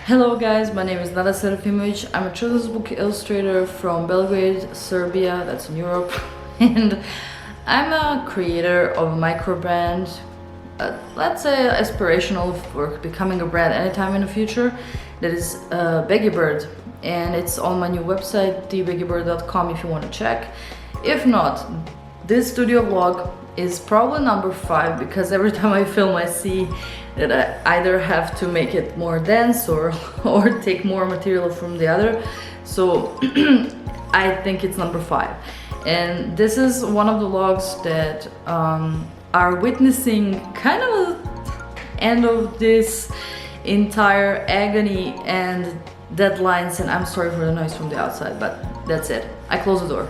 Hello guys, my name is Nada Serafimovic. I'm a children's book illustrator from Belgrade, Serbia, that's in Europe. And I'm a creator of a micro brand, let's say aspirational for becoming a brand anytime in the future. That is Beggy Bird, and it's on my new website, thebeggybird.com, if you want to check. If not, this studio vlog is probably number 5 because every time I film I see that I either have to make it more dense or take more material from the other. So I think it's number 5. And this is one of the vlogs that are witnessing kind of the end of this entire agony and deadlines, and I'm sorry for the noise from the outside, but that's it. I close the door.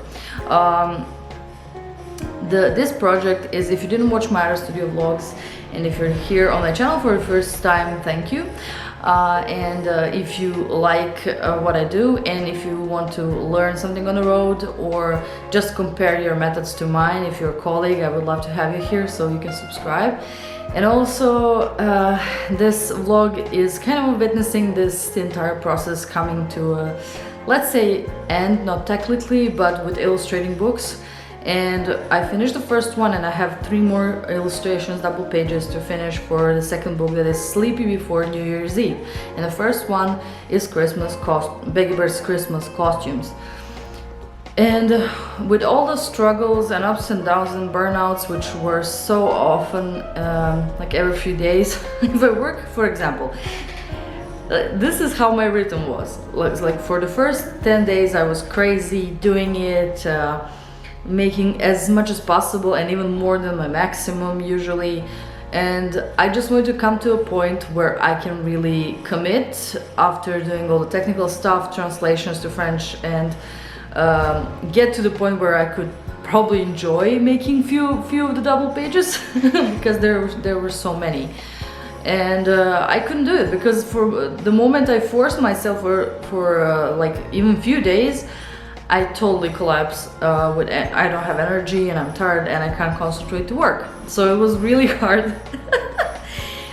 This project is, if you didn't watch my other studio vlogs, and if you're here on my channel for the first time, thank you. If you like what I do, and if you want to learn something on the road or just compare your methods to mine, if you're a colleague, I would love to have you here so you can subscribe. And also this vlog is kind of witnessing this entire process coming to a, let's say, end, not technically, but with illustrating books. And I finished the first one, and I have 3 more illustrations, double pages, to finish for the second book, that is Sleepy Before New Year's Eve. And the first one is Beggy Bird's Christmas costumes. And with all the struggles and ups and downs and burnouts, which were so often, like every few days, if I work, for example, this is how my rhythm was. Like for the first 10 days I was crazy doing it, making as much as possible and even more than my maximum usually. And I just want to come to a point where I can really commit after doing all the technical stuff, translations to French, and get to the point where I could probably enjoy making few of the double pages because there were so many. And I couldn't do it because for the moment I forced myself for like even few days, I totally collapse. I don't have energy and I'm tired and I can't concentrate to work. So it was really hard.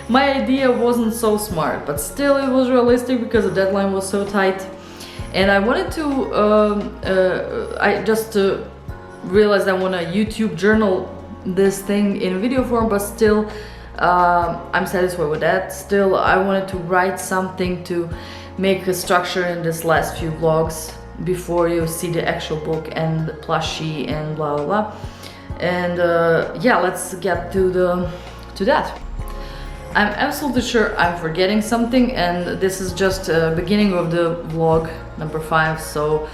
My idea wasn't so smart, but still it was realistic because the deadline was so tight. And I wanted to, I just realized I want to YouTube journal this thing in video form, but still I'm satisfied with that. Still, I wanted to write something to make a structure in this last few vlogs before you see the actual book and the plushie and blah blah blah. And yeah, let's get to that. I'm absolutely sure I'm forgetting something, and this is just beginning of the vlog number 5. So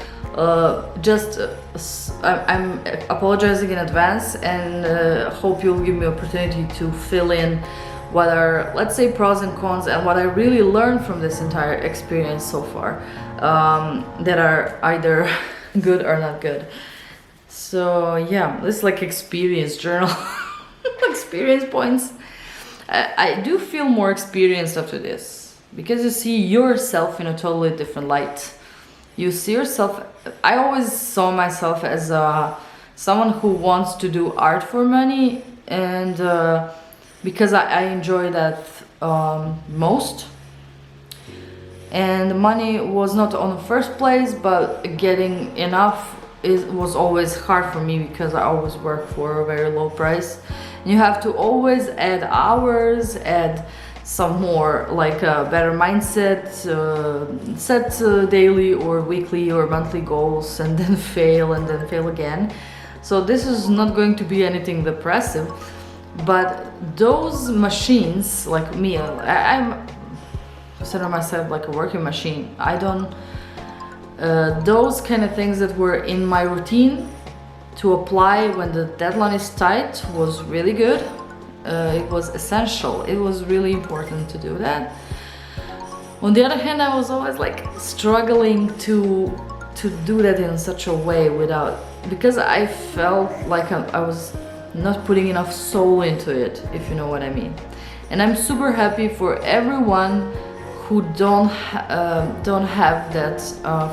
I'm apologizing in advance, and hope you'll give me opportunity to fill in what are, let's say, pros and cons, and what I really learned from this entire experience so far, that are either good or not good. So yeah, this is like experience journal. Experience points. I do feel more experienced after this, because you see yourself in a totally different light. You see yourself, I always saw myself as someone who wants to do art for money, and because I enjoy that most. And money was not on the first place, but getting enough was always hard for me because I always work for a very low price. And you have to always add hours, add some more, like a better mindset, set daily or weekly or monthly goals, and then fail and then fail again. So this is not going to be anything depressive. But those machines, like me, I'm consider myself like a working machine. I don't, those kind of things that were in my routine to apply when the deadline is tight was really good. It was essential. It was really important to do that. On the other hand, I was always like struggling to do that in such a way because I felt like I was not putting enough soul into it, if you know what I mean. And I'm super happy for everyone who don't have that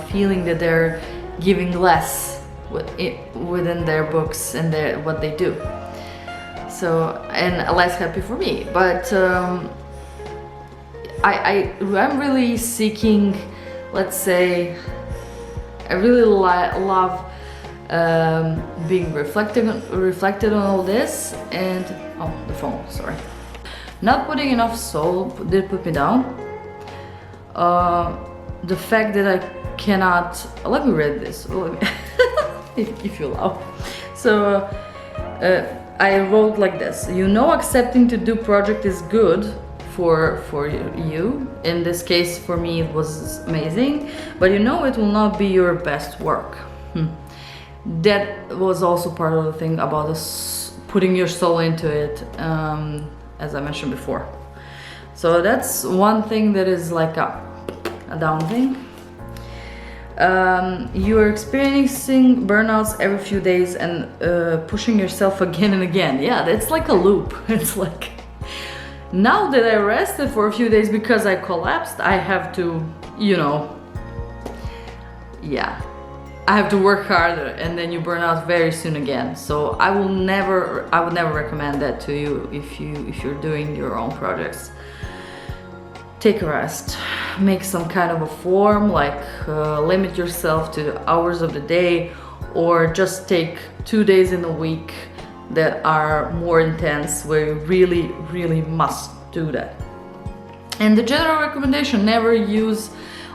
feeling that they're giving less within their books and what they do. So, and less happy for me, but I'm really seeking, let's say, I really love being reflected on all this, and oh, the phone, sorry. Not putting enough soul did put me down. The fact that I cannot, let me read this if you allow. So I wrote like this: you know, accepting to do project is good for you. In this case, for me, it was amazing, but you know it will not be your best work. That was also part of the thing about this, putting your soul into it, as I mentioned before. So that's one thing that is like a down thing. You are experiencing burnouts every few days and pushing yourself again and again. Yeah, it's like a loop. It's like, now that I rested for a few days because I collapsed, I have to, you know, yeah, I have to work harder, and then you burn out very soon again. So I would never recommend that to you if you're doing your own projects. Take a rest, make some kind of a form, like limit yourself to hours of the day, or just take 2 days in a week that are more intense, where you really must do that. And the general recommendation: never use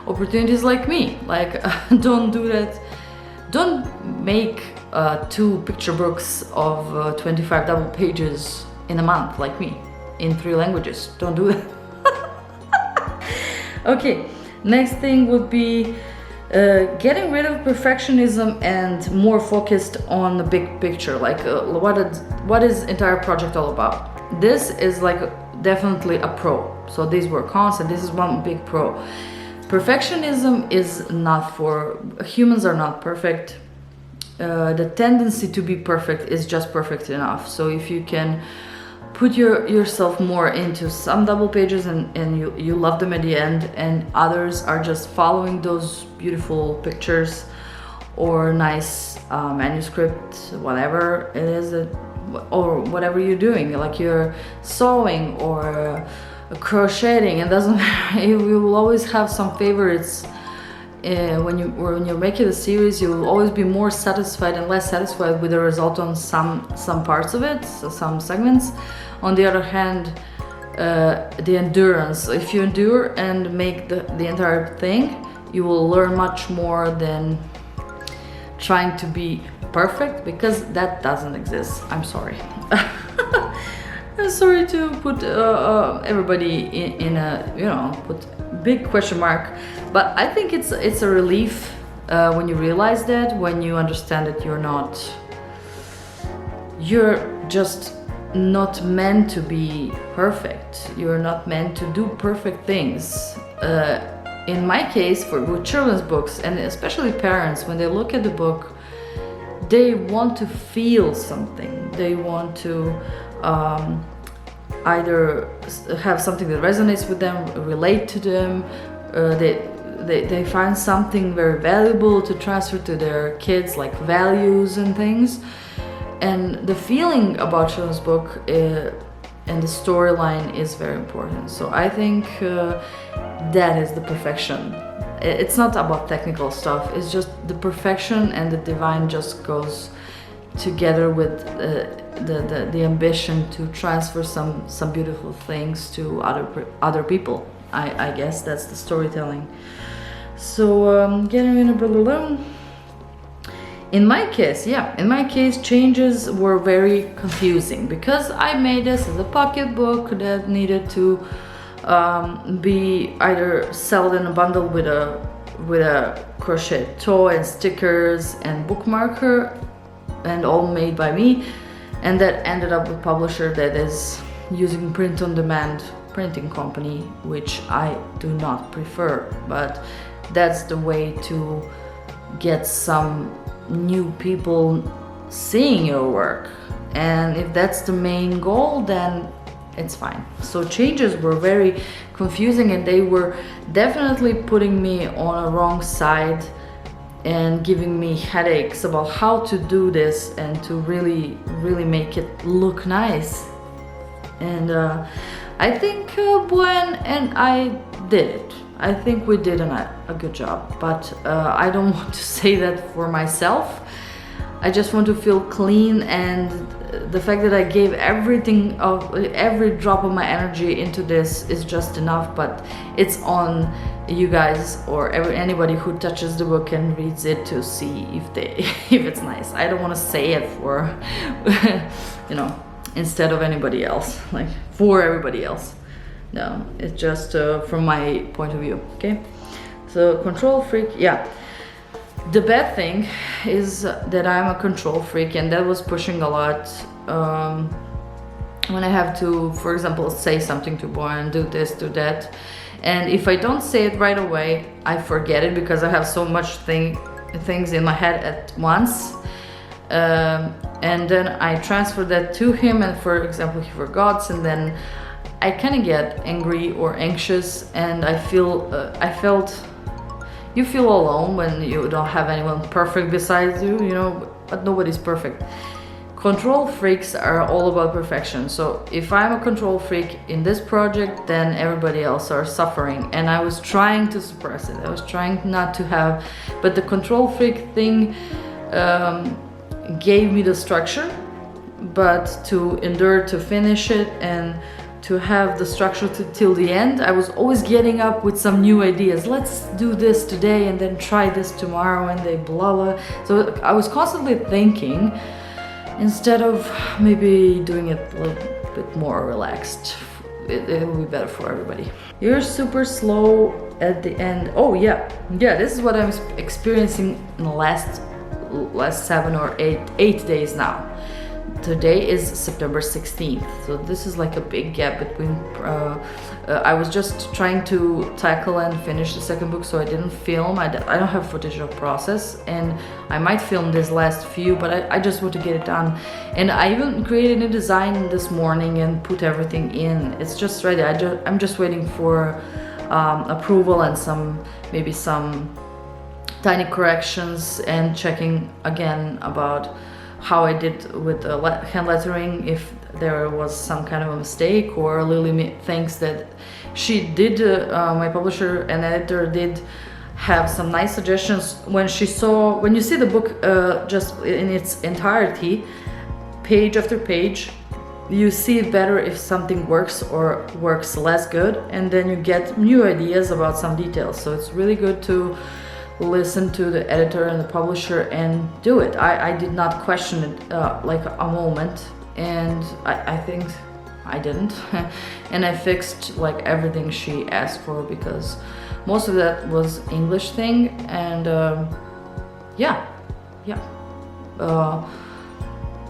opportunities like me. Like don't do that. Don't make 2 picture books of 25 double pages in a month like me, in 3 languages. Don't do that. Okay, next thing would be getting rid of perfectionism and more focused on the big picture. Like what is entire project all about? This is like definitely a pro. So these were cons, and this is one big pro. Perfectionism is not for humans, are not perfect. The tendency to be perfect is just perfect enough. So if you can put yourself more into some double pages and you love them at the end, and others are just following those beautiful pictures or nice manuscript, whatever it is, or whatever you're doing, like you're sewing or crocheting, it doesn't matter. You will always have some favorites. When you're making a series, you will always be more satisfied and less satisfied with the result on some parts of it, so some segments. On the other hand, the endurance, if you endure and make the entire thing, you will learn much more than trying to be perfect, because that doesn't exist. I'm sorry. I'm sorry to put everybody in a, you know, put big question mark, but I think it's a relief when you realize that, when you understand that you're just not meant to be perfect. You're not meant to do perfect things. In my case, with children's books, and especially parents, when they look at the book, they want to feel something. They want to either have something that resonates with them, relate to them. They find something very valuable to transfer to their kids, like values and things. And the feeling about children's book and the storyline is very important. So I think that is the perfection. It's not about technical stuff. It's just the perfection and the divine just goes together with the ambition to transfer some beautiful things to other people. I guess that's the storytelling. So getting rid of blah, blah, blah. In my case, changes were very confusing, because I made this as a pocket book that needed to be either sold in a bundle with a crochet toy and stickers and bookmarker, and all made by me, and that ended up with a publisher that is using print-on-demand printing company, which I do not prefer, but that's the way to get some new people seeing your work, and if that's the main goal, then it's fine. So changes were very confusing, and they were definitely putting me on a wrong side and giving me headaches about how to do this and to really make it look nice. And I think Buen and I did it. I think we did a good job, but I don't want to say that for myself. I just want to feel clean, and the fact that I gave everything of every drop of my energy into this is just enough. But it's on you guys or anybody who touches the book and reads it to see if it's nice. I don't want to say it for you know, instead of anybody else, like for everybody else. No, it's just from my point of view. Okay, so control freak, yeah. The bad thing is that I'm a control freak, and that was pushing a lot when I have to, for example, say something to Boyan, do this, do that, and if I don't say it right away, I forget it because I have so much things in my head at once, and then I transfer that to him, and for example he forgets, and then I kind of get angry or anxious, and I felt you feel alone when you don't have anyone perfect besides you, you know, but nobody's perfect. Control freaks are all about perfection. So if I'm a control freak in this project, then everybody else are suffering, and I was trying to suppress it. I was trying not to have, but the control freak thing gave me the structure, but to endure to finish it and to have the structure till the end, I was always getting up with some new ideas. Let's do this today and then try this tomorrow, and they blah blah. So I was constantly thinking instead of maybe doing it a little bit more relaxed. It will be better for everybody. You're super slow at the end. Oh yeah, this is what I'm experiencing in the last 7 or 8 days now. Today is September 16th, so this is like a big gap between I was just trying to tackle and finish the second book, so I didn't film. I don't have footage of process, and I might film this last few, but I just want to get it done. And I even created a design this morning and put everything in. It's just ready. I'm just waiting for approval and maybe some tiny corrections, and checking again about how I did with the hand lettering, if there was some kind of a mistake, or Lily thinks that she did, my publisher and editor did have some nice suggestions when you see the book just in its entirety, page after page, you see better if something works or works less good, and then you get new ideas about some details. So it's really good to listen to the editor and the publisher and do it. I did not question it like a moment, and I think I didn't and I fixed like everything she asked for, because most of that was English thing, and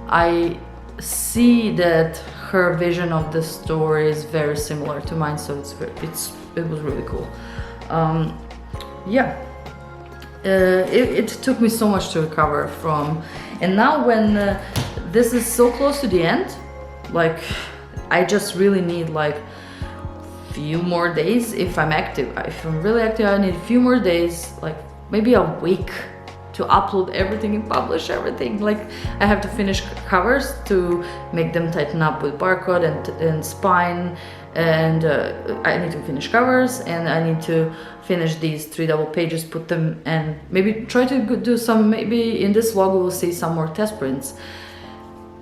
I see that her vision of the story is very similar to mine, so it was really cool. It took me so much to recover from, and now when this is so close to the end, like I just really need like few more days. If I'm really active, I need a few more days, like maybe a week, to upload everything and publish everything. Like I have to finish covers to make them tighten up with barcode and spine, and I need to finish covers, and I need to finish these 3 double pages, put them, and maybe try to do some, maybe in this vlog we will see some more test prints,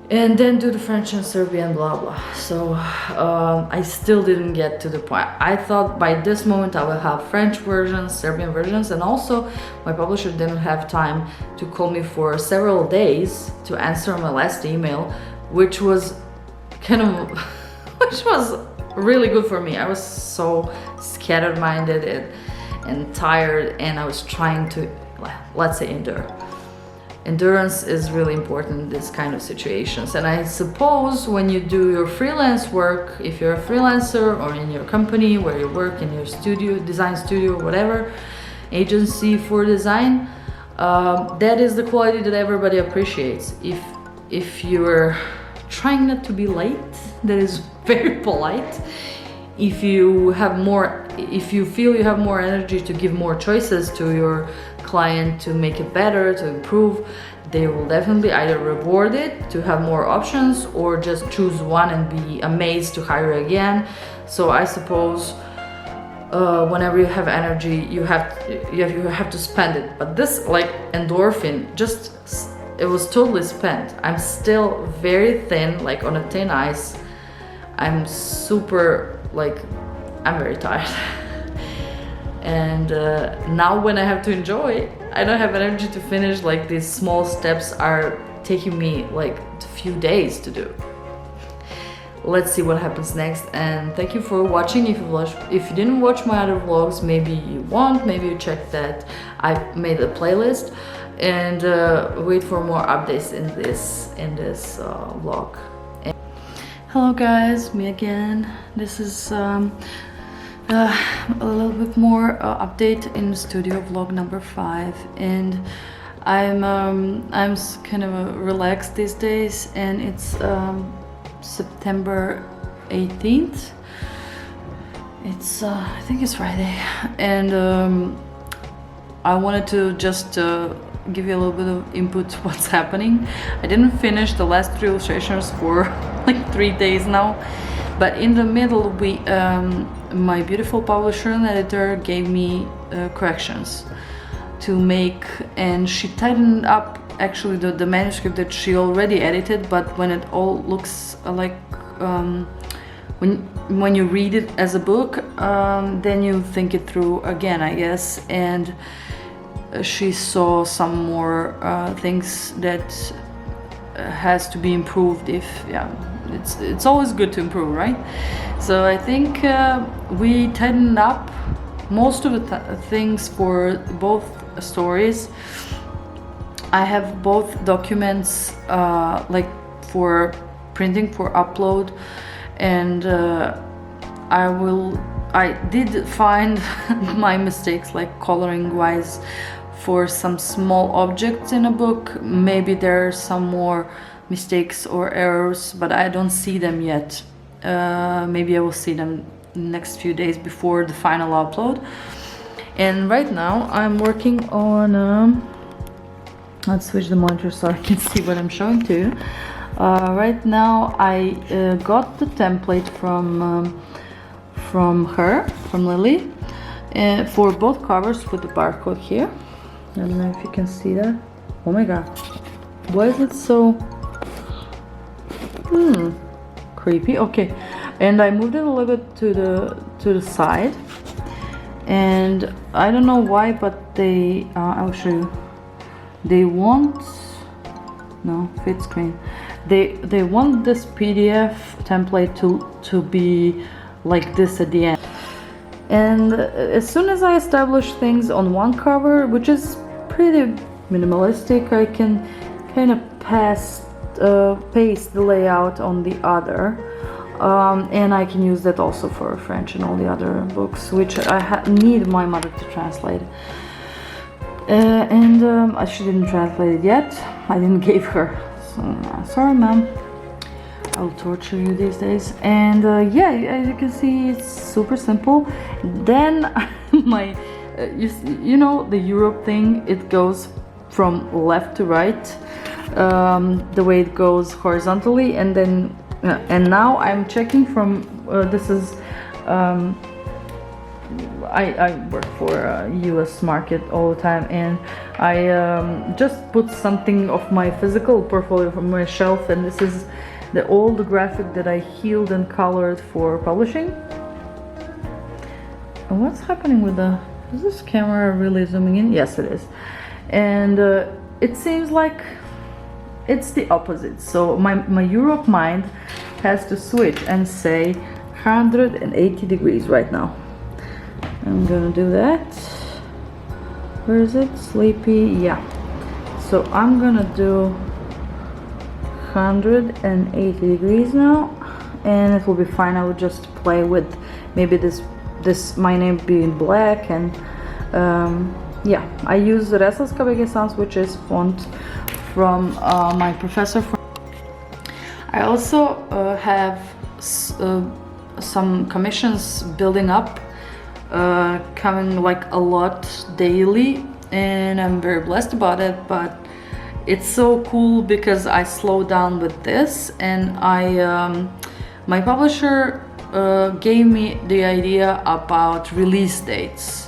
and then do the French and Serbian blah blah. So I still didn't get to the point. I thought by this moment I will have French versions, Serbian versions, and also my publisher didn't have time to call me for several days to answer my last email, which was really good for me. I was so scattered minded and tired, and I was trying to, let's say, endure. Endurance is really important in this kind of situations, and I suppose when you do your freelance work, if you're a freelancer or in your company where you work, in your studio, design studio, whatever, agency for design, that is the quality that everybody appreciates. If you're trying not to be late, that is very polite. If you have more if you feel you have more energy to give more choices to your client to make it better, to improve, they will definitely either reward it to have more options or just choose one and be amazed to hire again. So I suppose whenever you have energy, you have to spend it. But this, like endorphin, just it was totally spent. I'm still very thin, like on a thin ice. I'm super, like, I'm very tired. And now when I have to enjoy, I don't have energy to finish. Like these small steps are taking me like a few days to do. Let's see what happens next, and thank you for watching. If you didn't watch my other vlogs, maybe you want, maybe you check that I made a playlist, and wait for more updates in this vlog. Hello guys, me again. This is a little bit more update in the studio, vlog number 5, and I'm kind of relaxed these days, and it's September 18th. It's I think it's Friday, and I wanted to just give you a little bit of input what's happening. I didn't finish the last 3 illustrations for like 3 days now, but in the middle we my beautiful publisher and editor gave me corrections to make, and she tightened up actually the manuscript that she already edited, but when it all looks like when you read it as a book, then you think it through again, I guess, and she saw some more things that has to be improved. If it's always good to improve, right? So I think we tightened up most of the things for both stories. I have both documents like for printing, for upload, and I did find my mistakes, like coloring wise, for some small objects in a book. Maybe there are some more mistakes or errors, but I don't see them yet. Maybe I will see them next few days before the final upload. And right now I'm working on let's switch the monitor so I can see what I'm showing to you. Right now I got the template from Lily, for both covers with the barcode here. I don't know if you can see that. Oh my god, why is it so creepy? Okay, and I moved it a little bit to the side, and I don't know why, but they I'll show you. They want fit screen. They want this PDF template to be like this at the end. And as soon as I establish things on one cover, which is pretty minimalistic, I can kind of paste the layout on the other, and I can use that also for French and all the other books, which I need my mother to translate. And she didn't translate it yet. I didn't give her. So, sorry, ma'am. I'll torture you these days. And yeah, as you can see, it's super simple. Then my, you know, the Europe thing. It goes from left to right, the way it goes horizontally, and then and now I'm checking from this is. I work for a US market all the time, and I just put something of my physical portfolio from my shelf, and this is the old graphic that I healed and colored for publishing. And what's happening with is this camera really zooming in? Yes, it is. And it seems like it's the opposite. So my Europe mind has to switch and say 180 degrees right now. I'm gonna do that. Where is it? Sleepy, yeah. So I'm gonna do 180 degrees now, and it will be fine. I will just play with maybe this my name being black, and yeah, I use the Restless Sans, which is font from my professor. I also have some commissions building up coming like a lot daily, and I'm very blessed about it. But it's so cool because I slowed down with this, and my publisher gave me the idea about release dates,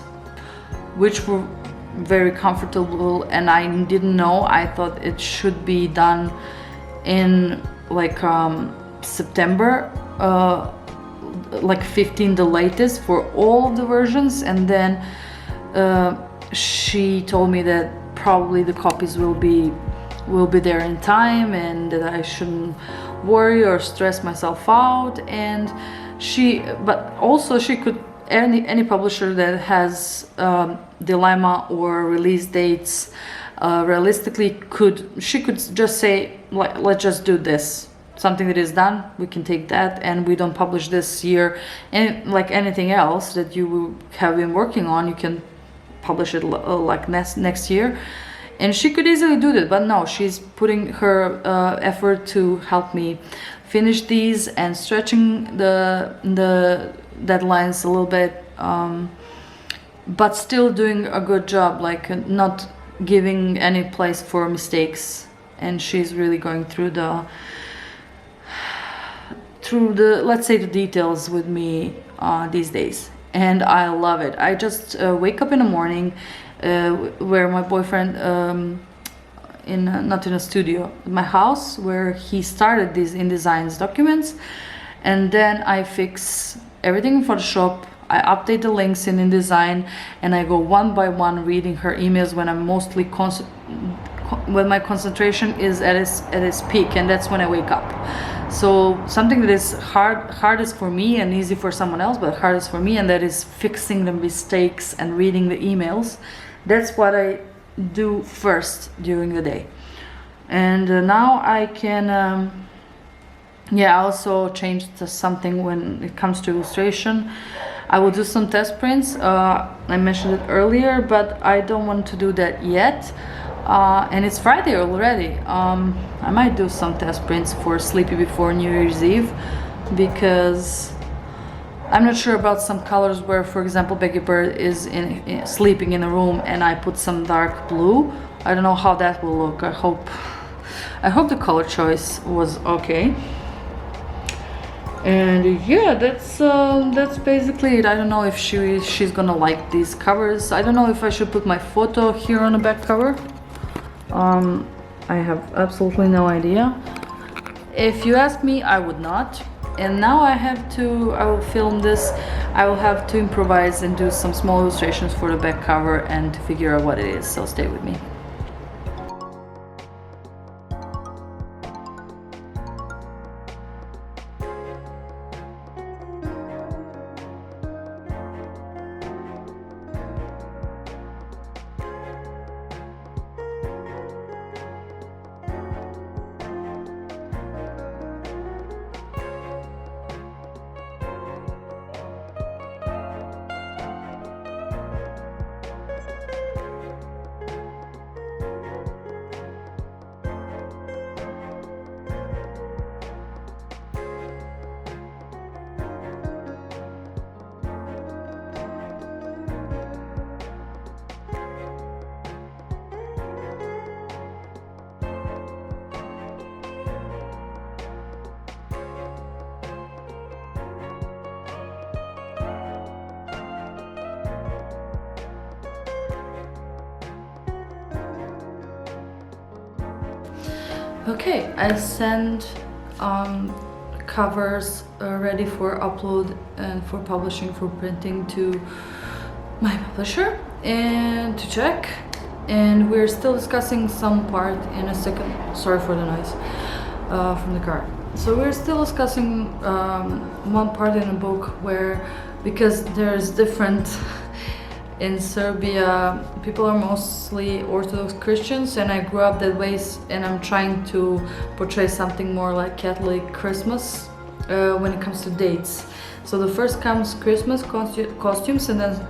which were very comfortable, and I didn't know. I thought it should be done in like September, like 15 the latest for all of the versions, and then she told me that probably the copies will be there in time, and that I shouldn't worry or stress myself out. And but also she could, any publisher that has dilemma or release dates realistically she could just say, like, let's just do this, something that is done, we can take that, and we don't publish this year, and like anything else that you have been working on, you can publish it like next year. And she could easily do that, but no, she's putting her effort to help me finish these and stretching the deadlines a little bit, but still doing a good job, like not giving any place for mistakes. And she's really going through the let's say the details with me these days, and I love it. I just wake up in the morning, where my boyfriend not in a studio, my house, where he started these InDesign documents, and then I fix everything in Photoshop. I update the links in InDesign, and I go one by one reading her emails when I'm mostly when my concentration is at its peak, and that's when I wake up. So something that is hardest for me and easy for someone else, but hardest for me, and that is fixing the mistakes and reading the emails. That's what I do first during the day. And now I can I also changed to something when it comes to illustration. I will do some test prints. I mentioned it earlier, but I don't want to do that yet. And it's Friday already. I might do some test prints for Sleepy Before New Year's Eve, because I'm not sure about some colors where, for example, Becky Bird is sleeping in a room and I put some dark blue. I don't know how that will look. I hope the color choice was okay. And yeah, that's basically it. I don't know if she's gonna like these covers. I don't know if I should put my photo here on the back cover. I have absolutely no idea. If you ask me, I would not. And now I will film this. I will have to improvise and do some small illustrations for the back cover and to figure out what it is, so stay with me. Okay, I sent covers ready for upload and for publishing, for printing, to my publisher and to check. And we're still discussing some part in a second. Sorry for the noise from the car. So we're still discussing one part in a book where, because there's different in Serbia, people are mostly Orthodox Christians, and I grew up that way, and I'm trying to portray something more like Catholic Christmas when it comes to dates. So the first comes Christmas costumes, and then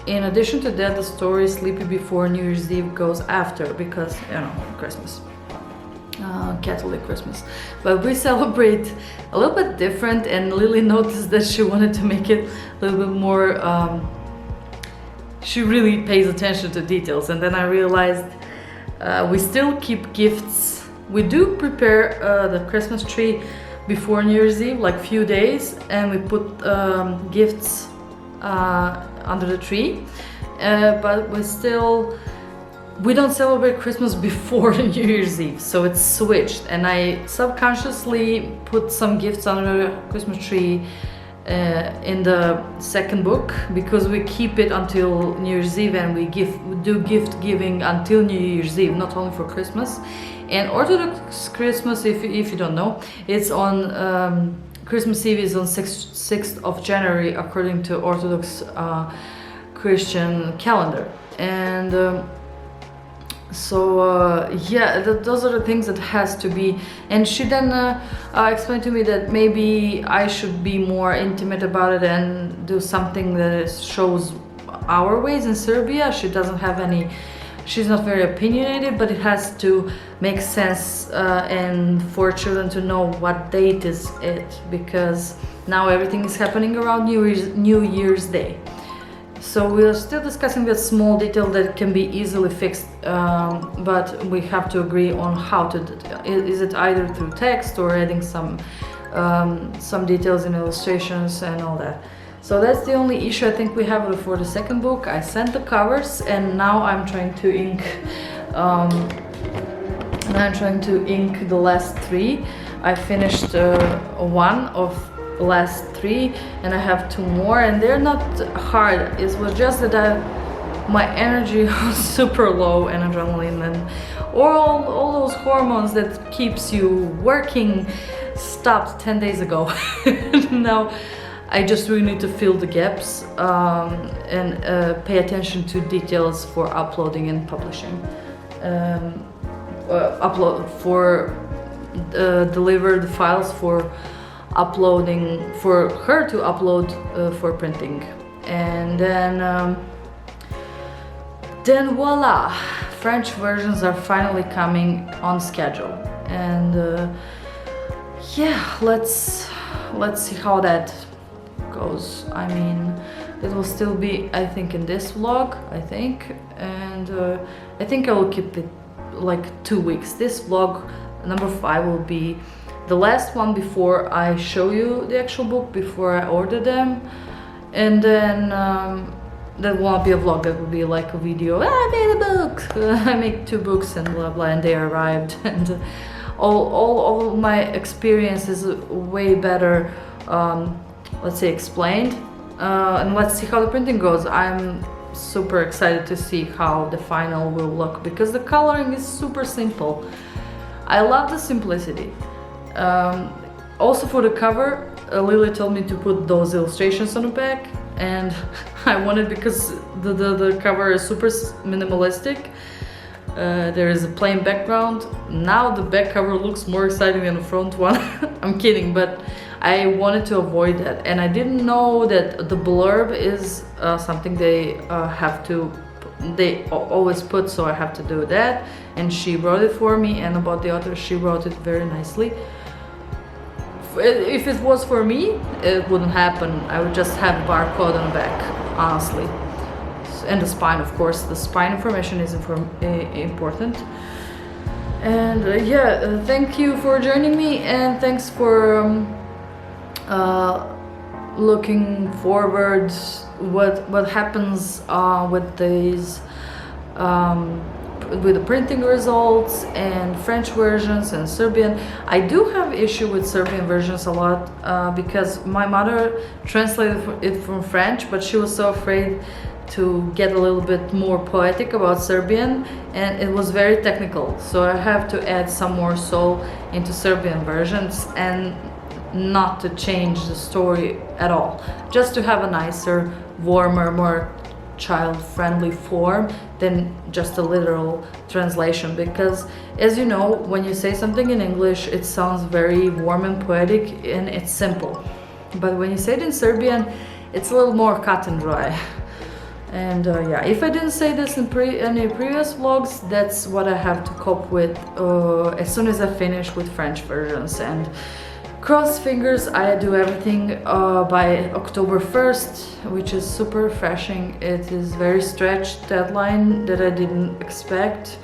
in addition to that, the story Sleepy Before New Year's Eve goes after, because, you know, Christmas. Catholic Christmas. But we celebrate a little bit different, and Lily noticed that she wanted to make it a little bit more she really pays attention to details. And then I realized we still keep gifts. We do prepare the Christmas tree before New Year's Eve, like few days, and we put gifts under the tree, but we don't celebrate Christmas before New Year's Eve, so it's switched. And I subconsciously put some gifts under the Christmas tree in the second book, because we keep it until New Year's Eve, and we do gift giving until New Year's Eve, not only for Christmas. And Orthodox Christmas, if you don't know, it's on Christmas Eve is on 6th of January according to Orthodox Christian calendar. And yeah, those are the things that has to be. And she then explained to me that maybe I should be more intimate about it and do something that shows our ways in Serbia. She doesn't have any, she's not very opinionated, but it has to make sense and for children to know what date is it, because now everything is happening around New Year's Day. So we are still discussing that small detail that can be easily fixed, but we have to agree on how to do it. Is it either through text or adding some details in illustrations and all that. So that's the only issue I think we have for the second book. I sent the covers, and now I'm trying to ink. The last three. I finished one of the last three, and I have two more, and they're not hard. It was just that my energy was super low, and adrenaline and all those hormones that keeps you working stopped 10 days ago. Now I just really need to fill the gaps and pay attention to details for uploading and publishing. Deliver the files for uploading, for her to upload for printing. And then voila, French versions are finally coming on schedule. And yeah, let's see how that goes. I mean, it will still be, I think, in this vlog, and I think I will keep it like 2 weeks. This vlog number 5 will be the last one before I show you the actual book, before I order them. And then that won't be a vlog, that will be like a video. I made a book, I make 2 books and blah blah, and they arrived. And all my experience is way better, let's say, explained. And let's see how the printing goes. I'm super excited to see how the final will look, because the coloring is super simple. I love the simplicity. Also for the cover, Lily told me to put those illustrations on the back, and I wanted, because the cover is super minimalistic. There is a plain background. Now the back cover looks more exciting than the front one. I'm kidding, but I wanted to avoid that, and I didn't know that the blurb is something they always put, so I have to do that. And she wrote it for me, and about the author, she wrote it very nicely. If it was for me, it wouldn't happen. I would just have a barcode on the back, honestly. And the spine, of course. The spine information is important. And yeah, thank you for joining me, and thanks for looking forward what happens with these with the printing results and French versions and Serbian. I do have issue with Serbian versions a lot because my mother translated it from French, but she was so afraid to get a little bit more poetic about Serbian, and it was very technical, so I have to add some more soul into Serbian versions, and not to change the story at all, just to have a nicer, warmer, more child-friendly form than just a literal translation. Because, as you know, when you say something in English, it sounds very warm and poetic, and it's simple, but when you say it in Serbian, it's a little more cut and dry. And yeah, if I didn't say this in any previous vlogs, that's what I have to cope with as soon as I finish with French versions. And Cross fingers, I do everything by October 1st, which is super refreshing. It is very stretched deadline that I didn't expect.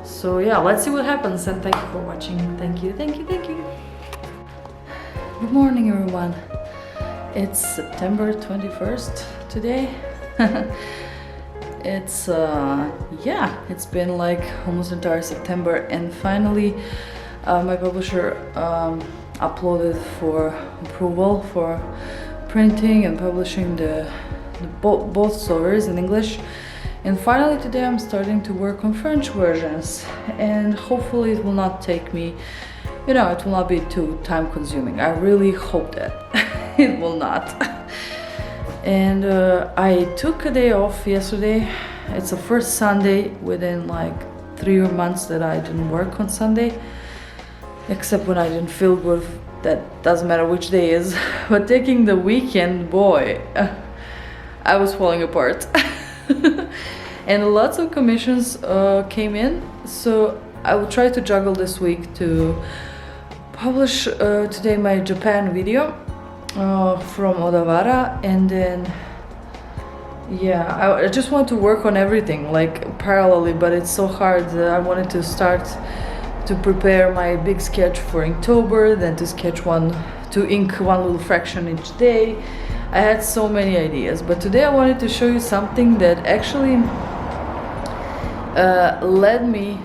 So yeah, let's see what happens, and thank you for watching. Thank you, thank you, thank you. Good morning, everyone. It's September 21st today. It's yeah, it's been like almost entire September, and finally my publisher uploaded for approval for printing and publishing both stories in English. And finally today I'm starting to work on French versions, and hopefully it will not take me, you know, it will not be too time consuming. I really hope that it will not. And I took a day off yesterday. It's the first Sunday within like 3 months that I didn't work on Sunday, except when I didn't feel good. That doesn't matter which day is. But taking the weekend, boy, I was falling apart. And lots of commissions came in, so I will try to juggle this week to publish today my Japan video from Odawara, and then yeah, I just want to work on everything like parallelly, but it's so hard. I wanted to start to prepare my big sketch for Inktober, then to ink one little fraction each day. I had so many ideas, but today I wanted to show you something that actually led me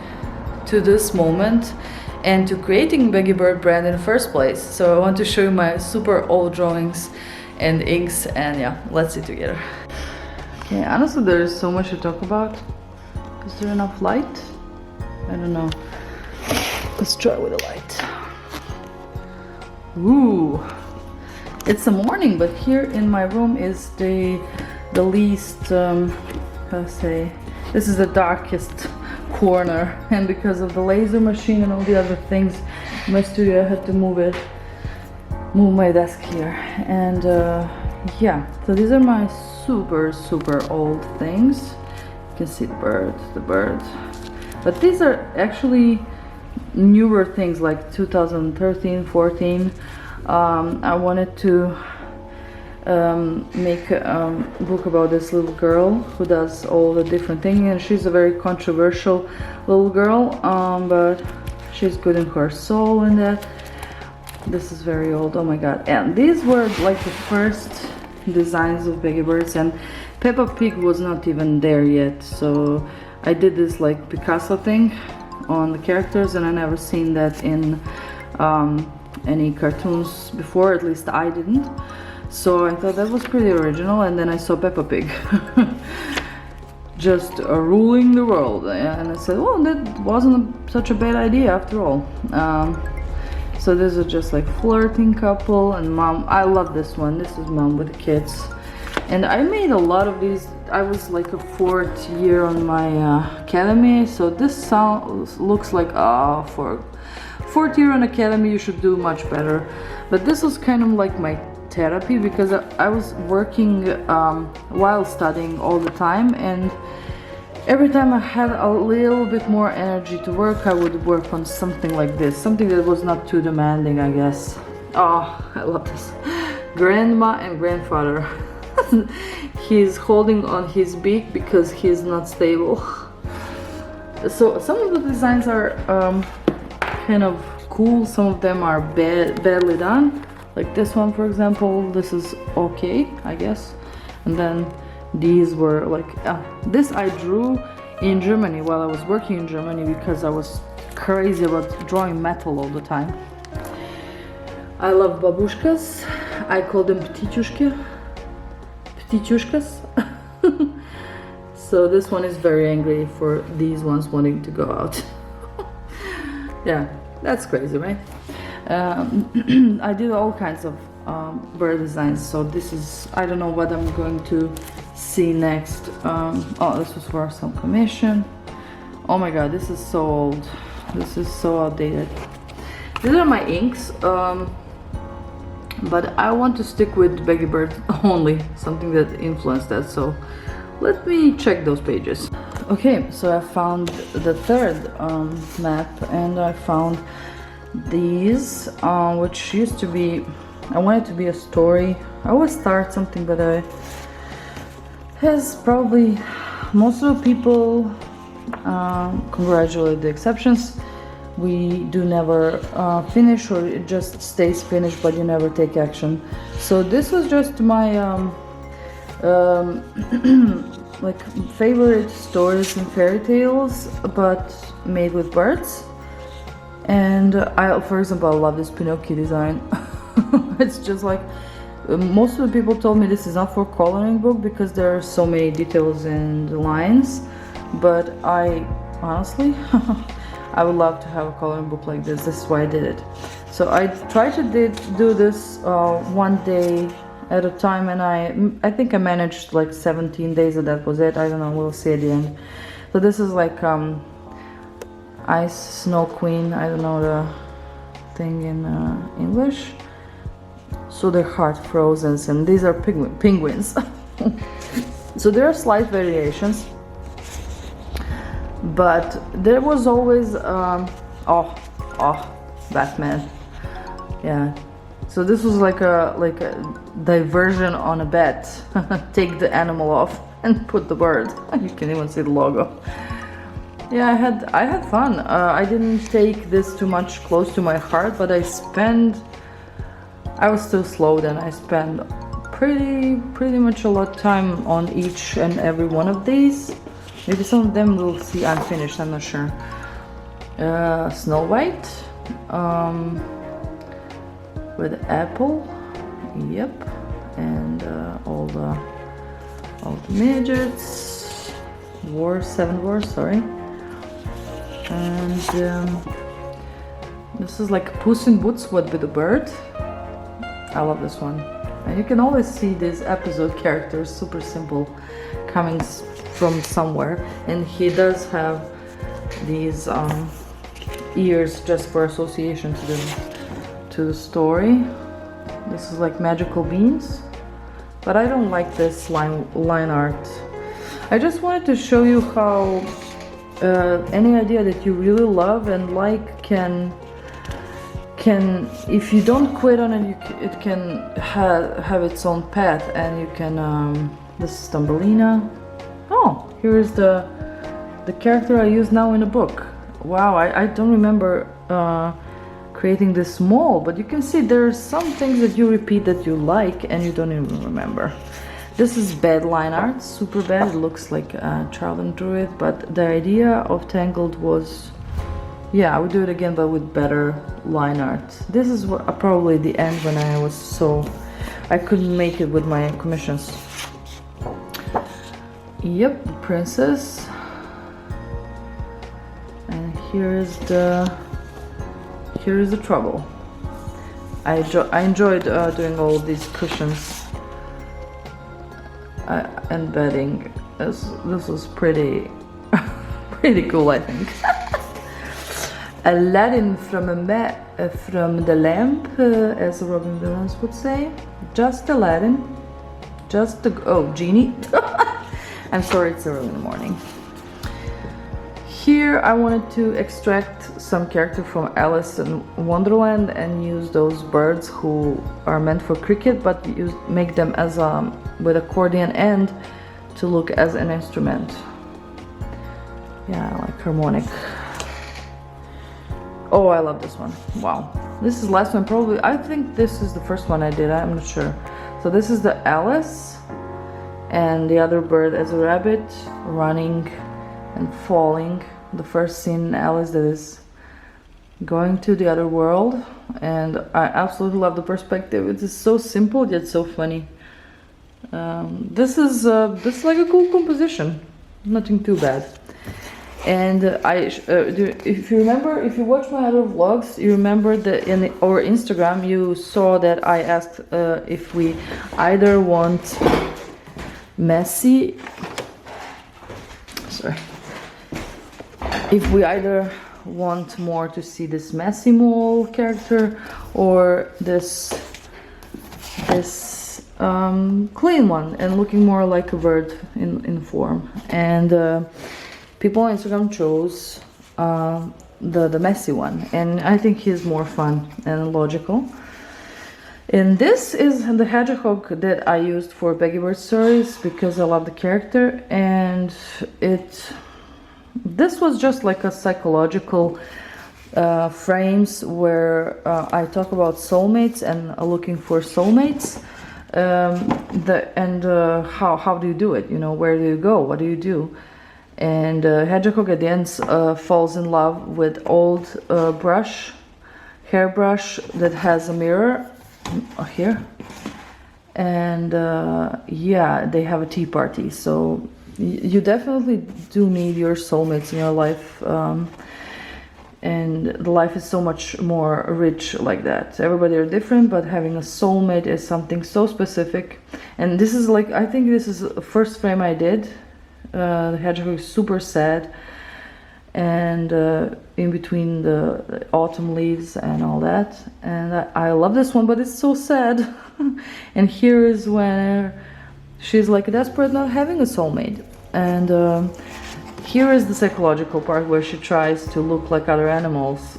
to this moment and to creating Baggy Bird brand in the first place. So I want to show you my super old drawings and inks, and yeah, let's see together. Okay, honestly there is so much to talk about. Is there enough light? I don't know. Let's try with the light. Ooh, it's the morning, but here in my room is the least, how to say, this is the darkest corner, and because of the laser machine and all the other things in my studio, I had to move my desk here. And yeah, so these are my super old things. You can see the bird, but these are actually newer things, like 2013, 14. I wanted to make a book about this little girl who does all the different things, and she's a very controversial little girl, but she's good in her soul in that. This is very old, oh my god. And these were like the first designs of Baggy Birds, and Peppa Pig was not even there yet, so I did this like Picasso thing on the characters, and I never seen that in any cartoons before, at least I didn't. So I thought that was pretty original, and then I saw Peppa Pig just ruling the world, and I said, well, that wasn't such a bad idea after all. So this is just like flirting couple and mom. I love this one. This is mom with the kids, and I made a lot of these. I was like a 4th year on my academy, so this looks like for 4th year on academy you should do much better. But this was kind of like my therapy, because I was working while studying all the time, and every time I had a little bit more energy to work, I would work on something like this, something that was not too demanding, I guess. Oh, I love this. Grandma and grandfather. He's holding on his beak because he's not stable. So some of the designs are kind of cool, some of them are badly done. Like this one, for example, this is okay, I guess. And then these were like, this I drew in Germany while I was working in Germany, because I was crazy about drawing metal all the time. I love babushkas. I call them ptichushkas. So this one is very angry for these ones wanting to go out. Yeah, that's crazy, right? I did all kinds of bird designs, so this is, I don't know what I'm going to see next. Oh, this was for some commission. Oh my god, this is so old. This is so outdated. These are my inks, but I want to stick with Baggy Bird only, something that influenced that, so let me check those pages. Okay, so I found the third map, and I found these, which used to be, I wanted to be a story. I always start something, but I has probably most of the people, congratulate the exceptions. We do never finish, or it just stays finished, but you never take action. So this was just my like favorite stories and fairy tales, but made with birds. And I, for example, I love this Pinocchio design. It's just like, most of the people told me this is not for coloring book because there are so many details and lines, but I honestly I would love to have a coloring book like this. This is why I did it. So I tried to do this one day at a time, and I think I managed like 17 days, and that was it. I don't know, we'll see at the end. So this is like Ice Snow Queen, I don't know the thing in English. So their heart frozen, and these are penguins. So there are slight variations, but there was always Batman. Yeah. So this was like a diversion on a bet. Take the animal off and put the bird. You can even see the logo. Yeah, I had fun. I didn't take this too much close to my heart, but I was still slow then. I spent pretty much a lot of time on each and every one of these. Maybe some of them we'll see unfinished, I'm not sure. Snow White with apple, yep, and all the midgets, seven wars, sorry. And this is like Puss in Boots with a bird. I love this one. And you can always see these episode characters, super simple, coming from somewhere. And he does have these ears just for association to the story. This is like magical beans, but I don't like this line art. I just wanted to show you how any idea that you really love and like can, if you don't quit on it, it can have its own path, and you can. This is Thumbelina. Oh, here is the character I use now in a book. Wow, I don't remember creating this small, but you can see there's some things that you repeat that you like and you don't even remember. This is bad line art, super bad. It looks like Charlie drew it, but the idea of Tangled was, yeah, I would do it again, but with better line art. This is probably the end when I couldn't make it with my commissions. Yep, princess. And here is the trouble. I enjoyed doing all these cushions and bedding. This was pretty cool, I think. Aladdin from the lamp, as Robin Williams would say. Just Aladdin. Genie. I'm sorry, it's early in the morning. Here I wanted to extract some character from Alice in Wonderland and use those birds who are meant for cricket, but make them as with accordion end to look as an instrument. Yeah, like harmonic. Oh, I love this one. Wow. This is the last one, probably. I think this is the first one I did. I'm not sure. So this is the Alice, and the other bird as a rabbit running and falling. The first scene in Alice that is going to the other world, and I absolutely love the perspective. It is so simple yet so funny. This is like a cool composition, nothing too bad. And if you remember, if you watch my other vlogs, you remember that in our Instagram you saw that I asked if we either want messy, sorry, if we either want more to see this messy mole character or this clean one and looking more like a bird in form. And people on Instagram chose the messy one, and I think he's more fun and logical. And this is the hedgehog that I used for Peggy Bird stories because I love the character, and this was just like a psychological frames where I talk about soulmates and looking for soulmates, how do you do it, you know, where do you go, what do you do. And hedgehog at the end falls in love with old hairbrush that has a mirror here, and yeah, they have a tea party. So you definitely do need your soulmates in your life, and the life is so much more rich like that. Everybody are different, but having a soulmate is something so specific. And this is like, I think this is the first frame I did. The hedgehog is super sad, and in between the autumn leaves and all that, and I love this one, but it's so sad. And here is where she's like desperate not having a soulmate, and here is the psychological part where she tries to look like other animals.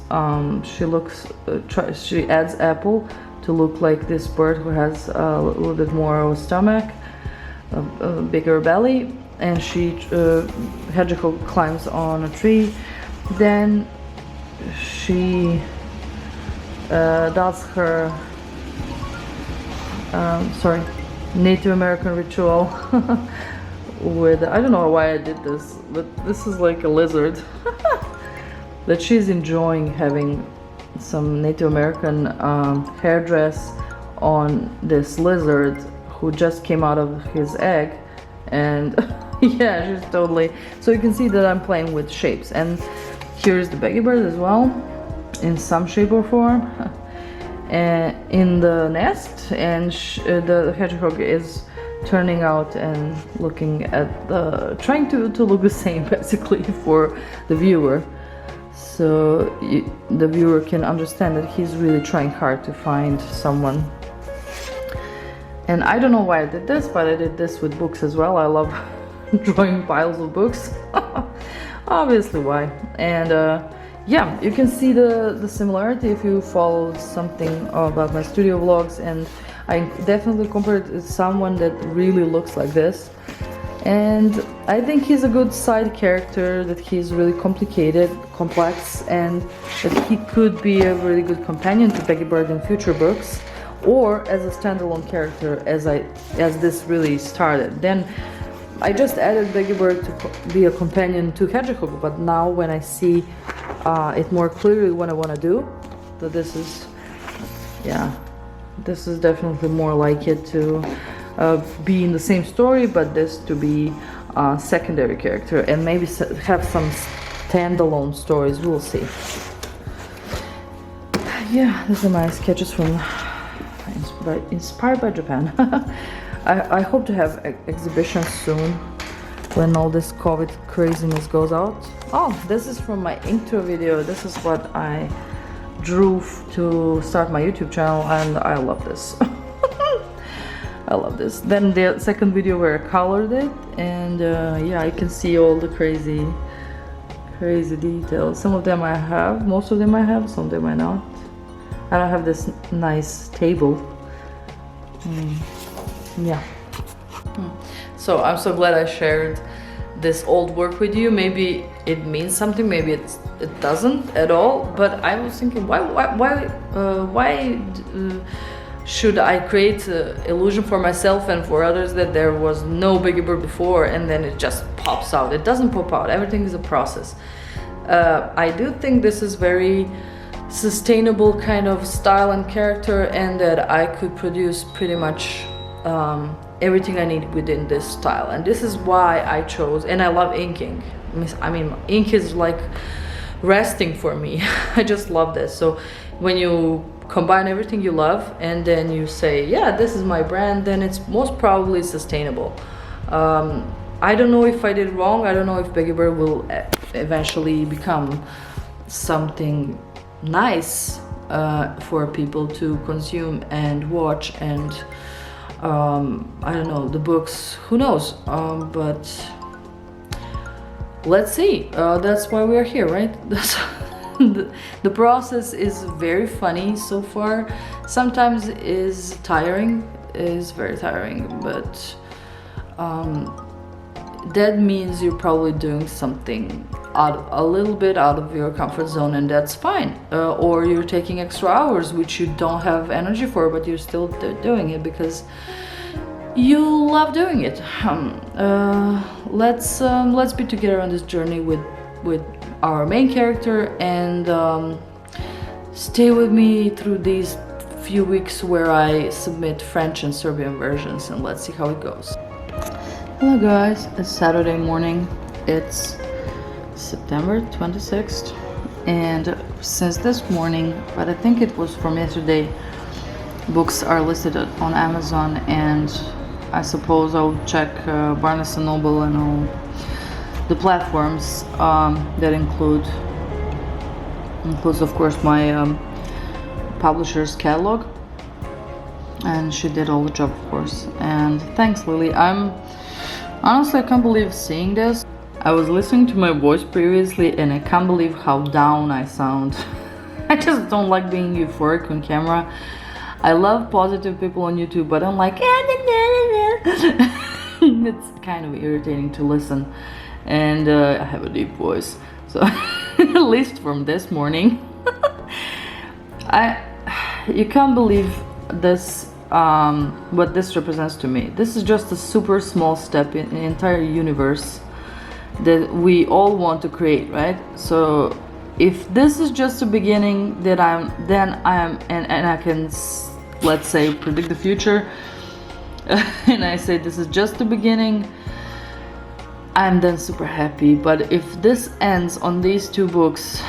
She adds apple to look like this bird who has a little bit more of a stomach, a bigger belly, and hedgehog climbs on a tree. Then she does her Native American ritual with, I don't know why I did this, but this is like a lizard that she's enjoying having some Native American hairdress on this lizard who just came out of his egg. And yeah, she's totally, so you can see that I'm playing with shapes. And here's the Peggy Bird as well, in some shape or form, and in the nest, and the hedgehog is turning out and looking at trying to look the same basically for the viewer, so the viewer can understand that he's really trying hard to find someone. And I don't know why I did this, but I did this with books as well. I love drawing piles of books. Obviously why. And yeah, you can see the similarity if you followed something about my studio vlogs, and I definitely compared it to someone that really looks like this. And I think he's a good side character, that he's really complicated, complex, and that he could be a really good companion to Peggy Bird in future books, or as a standalone character as this really started. Then I just added Peggy Bird to be a companion to Hedgehog, but now when I see it more clearly what I want to do, that this is definitely more like it to be in the same story, but this to be a secondary character, and maybe have some standalone stories, we'll see. Yeah, these are my sketches from inspired by Japan. I hope to have exhibitions soon when all this COVID craziness goes out. Oh, this is from my Inktour video. This is what I drew to start my YouTube channel, and I love this. I love this. Then the second video where I colored it, and yeah, I can see all the crazy details. Some of them I have, most of them I have, some of them I not. I don't have this nice table. Yeah. So I'm so glad I shared this old work with you. Maybe it means something, maybe it doesn't at all, but I was thinking, why should I create an illusion for myself and for others that there was no Peggy Bird before, and then it just pops out? It doesn't pop out. Everything is a process. I do think this is very sustainable kind of style and character, and that I could produce pretty much everything I need within this style. And this is why I chose, and I love inking. I mean, ink is like resting for me. I just love this. So when you combine everything you love and then you say, yeah, this is my brand, then it's most probably sustainable. I don't know if I did wrong. I don't know if Peggy Bird will eventually become something nice for people to consume and watch, and I don't know, the books, who knows, but let's see. That's why we're here, right? the process is very funny so far. Sometimes is tiring, is very tiring, but that means you're probably doing something a little bit out of your comfort zone, and that's fine. Or you're taking extra hours which you don't have energy for, but you're still doing it because you love doing it. Let's be together on this journey with our main character, and stay with me through these few weeks where I submit French and Serbian versions, and let's see how it goes. Hello guys, it's Saturday morning. It's September 26th, and since this morning, but I think it was from yesterday, books are listed on Amazon, and I suppose I'll check Barnes & Noble and all the platforms that includes of course my publisher's catalog, and she did all the job, of course. And thanks, Lily. Honestly, I can't believe seeing this. I was listening to my voice previously and I can't believe how down I sound. I just don't like being euphoric on camera. I love positive people on YouTube, but I'm like it's kind of irritating to listen. And I have a deep voice, so at least from this morning. You can't believe this, what this represents to me. This is just a super small step in the entire universe that we all want to create, right? So if this is just a beginning, then I am, and I can, let's say, predict the future, and I say this is just the beginning, I'm then super happy. But if this ends on these two books,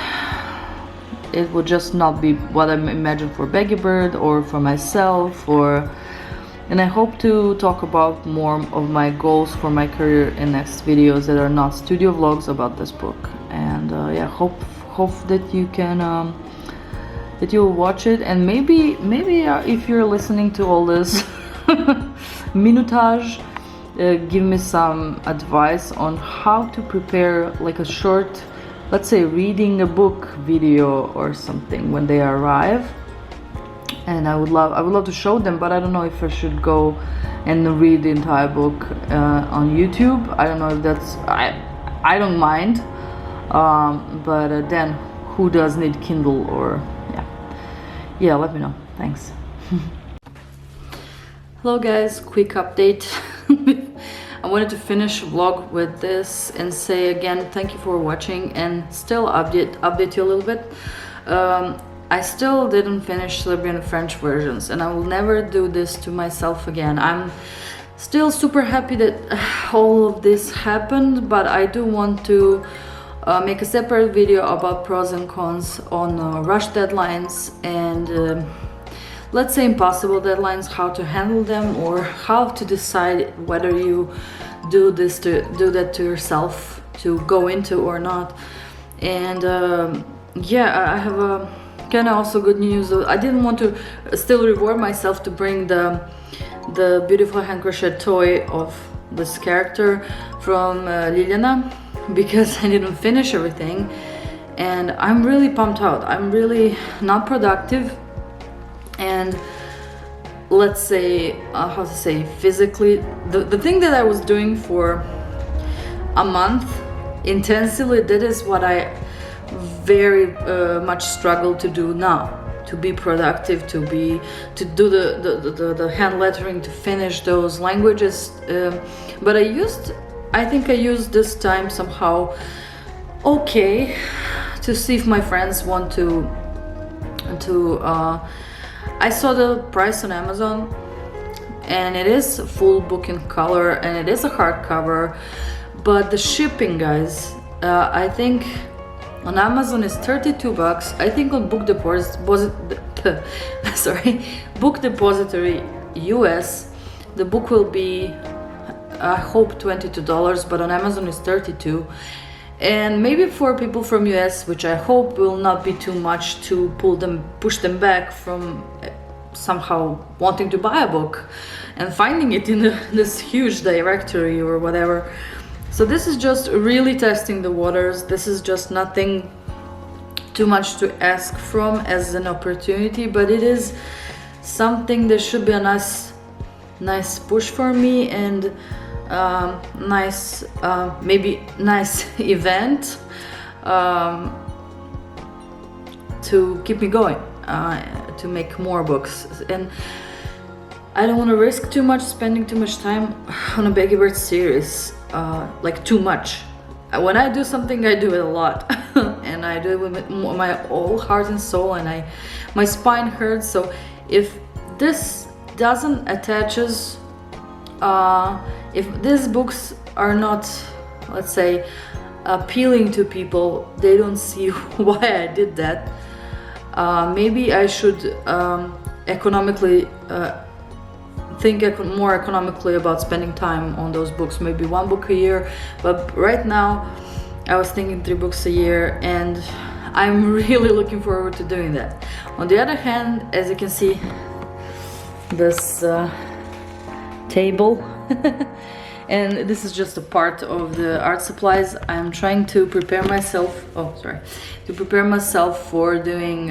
it would just not be what I imagined for Baggy Bird or for myself, and I hope to talk about more of my goals for my career in next videos that are not studio vlogs about this book. And yeah, hope that you can that you'll watch it, and maybe if you're listening to all this minutage, give me some advice on how to prepare like a short, let's say, reading a book video or something when they arrive. And I would love to show them, but I don't know if I should go and read the entire book on YouTube. I don't know if that's, I don't mind, but then who does need Kindle? Or yeah, let me know. Thanks. Hello guys, quick update. I wanted to finish vlog with this and say again thank you for watching, and still update you a little bit. I still didn't finish Serbian and French versions, and I will never do this to myself again. I'm still super happy that all of this happened, but I do want to make a separate video about pros and cons on rush deadlines and let's say impossible deadlines, how to handle them, or how to decide whether you do that to yourself to go into or not. And yeah, I have a kind of also good news. I didn't want to still reward myself to bring the beautiful hand crochet toy of this character from Liliana, because I didn't finish everything, and I'm really pumped out. I'm really not productive, and let's say how to say, physically, the thing that I was doing for a month intensively, that is what I very much struggle to do now, to be productive, to do the hand lettering, to finish those languages, but I think I used this time somehow okay to see if my friends want to I saw the price on Amazon, and it is a full book in color, and it is a hardcover, but the shipping, guys, I think on Amazon is 32 bucks. I think on Book Depository US, the book will be, I hope, $22, but on Amazon is 32. And maybe for people from US, which I hope will not be too much to push them back from somehow wanting to buy a book and finding it in this huge directory or whatever. So this is just really testing the waters. This is just nothing too much to ask from as an opportunity, but it is something that should be a nice push for me, and nice maybe nice event to keep me going, to make more books. And I don't want to risk too much, spending too much time on a Baggy Bird series, like too much. When I do something, I do it a lot, and I do it with my whole heart and soul, and my spine hurts. So if this doesn't attaches, if these books are not, let's say, appealing to people, they don't see why I did that. Maybe I should economically think more economically about spending time on those books, maybe 1 book a year. But right now I was thinking 3 books a year, and I'm really looking forward to doing that. On the other hand, as you can see, this table and this is just a part of the art supplies. I'm trying to prepare myself, for doing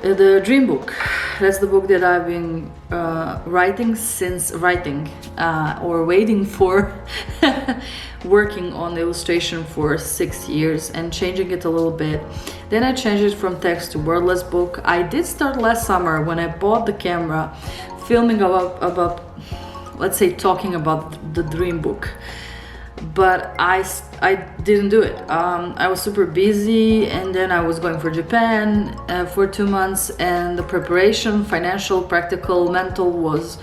the dream book. That's the book that I've been writing or waiting for, working on the illustration for 6 years and changing it a little bit. Then I changed it from text to wordless book. I did start last summer when I bought the camera, filming about let's say talking about the dream book, but I didn't do it. I was super busy, and then I was going for Japan for 2 months, and the preparation, financial, practical, mental, was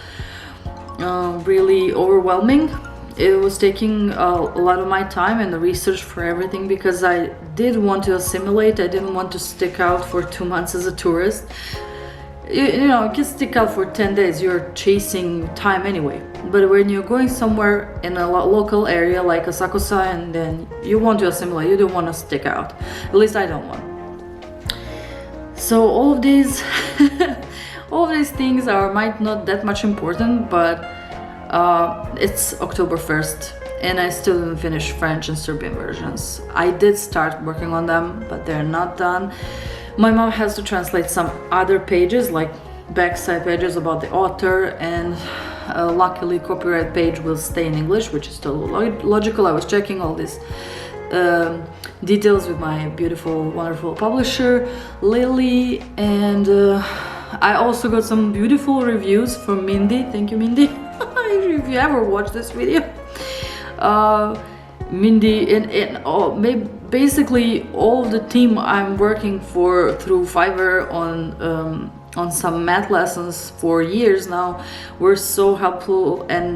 really overwhelming. It was taking a lot of my time and the research for everything, because I did want to assimilate. I didn't want to stick out for 2 months as a tourist. You know, you can stick out for 10 days, you're chasing time anyway. But when you're going somewhere in a local area like Asakusa, and then you want to assimilate, you don't want to stick out. At least I don't want. So all of these things might not that much important, but it's October 1st and I still didn't finish French and Serbian versions. I did start working on them, but they're not done. My mom has to translate some other pages, like backside pages about the author, and luckily copyright page will stay in English, which is totally logical. I was checking all these details with my beautiful, wonderful publisher, Lily, and I also got some beautiful reviews from Mindy. Thank you, Mindy. If you ever watch this video. Mindy and basically all of the team I'm working for through Fiverr on some math lessons for years now were so helpful, and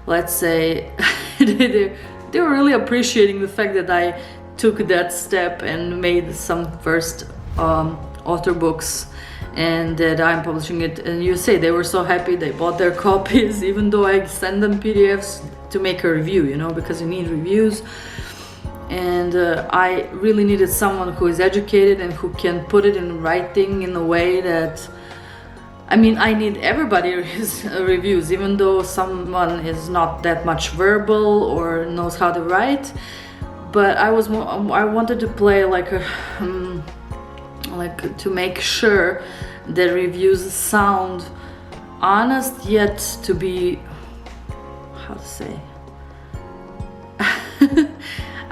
let's say they were really appreciating the fact that I took that step and made some first author books, and that I'm publishing it in USA. They were so happy, they bought their copies, even though I send them PDFs to make a review, you know, because you need reviews. And I really needed someone who is educated and who can put it in writing in a way that, I mean, I need everybody's reviews, even though someone is not that much verbal or knows how to write. But I wanted to play like to make sure that reviews sound honest, yet to be, how to say,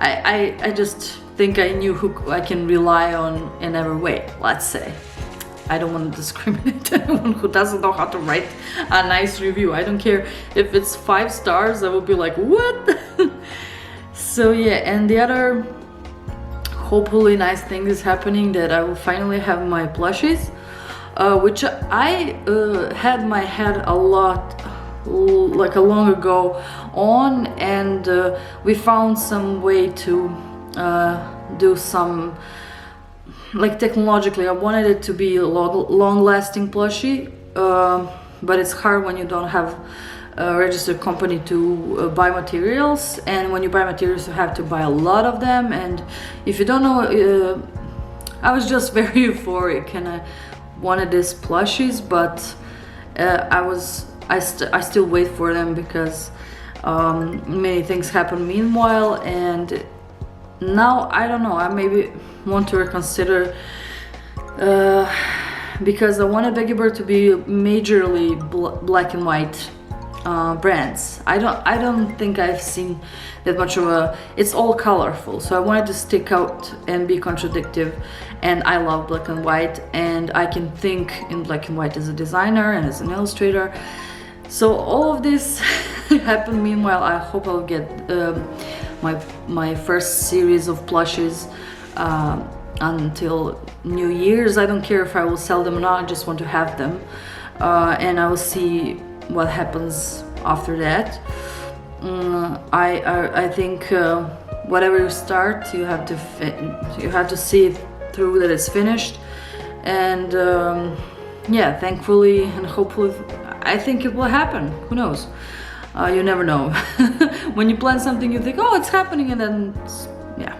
I just think I knew who I can rely on in every way, let's say. I don't want to discriminate anyone who doesn't know how to write a nice review. I don't care if it's 5 stars, I will be like, what? So yeah, and the other hopefully nice thing is happening, that I will finally have my plushies, which I had my head a lot like a long ago on, and we found some way to do some, like technologically I wanted it to be a long-lasting plushie, but it's hard when you don't have a registered company to buy materials, and when you buy materials you have to buy a lot of them. And if you don't know, I was just very euphoric and I wanted these plushies, but I still wait for them because many things happen meanwhile, and now I don't know, I maybe want to reconsider, because I wanted Veggie Bird to be majorly black and white brands. I don't think I've seen that much of a, it's all colorful, so I wanted to stick out and be contradictive, and I love black and white, and I can think in black and white as a designer and as an illustrator. So all of this happened. Meanwhile, I hope I'll get my first series of plushes until New Year's. I don't care if I will sell them or not, I just want to have them, and I will see what happens after that. I think whatever you start, you have to see it through, that it's finished, and yeah, thankfully and hopefully, I think it will happen. Who knows? You never know. When you plan something, you think, oh, it's happening, and then yeah,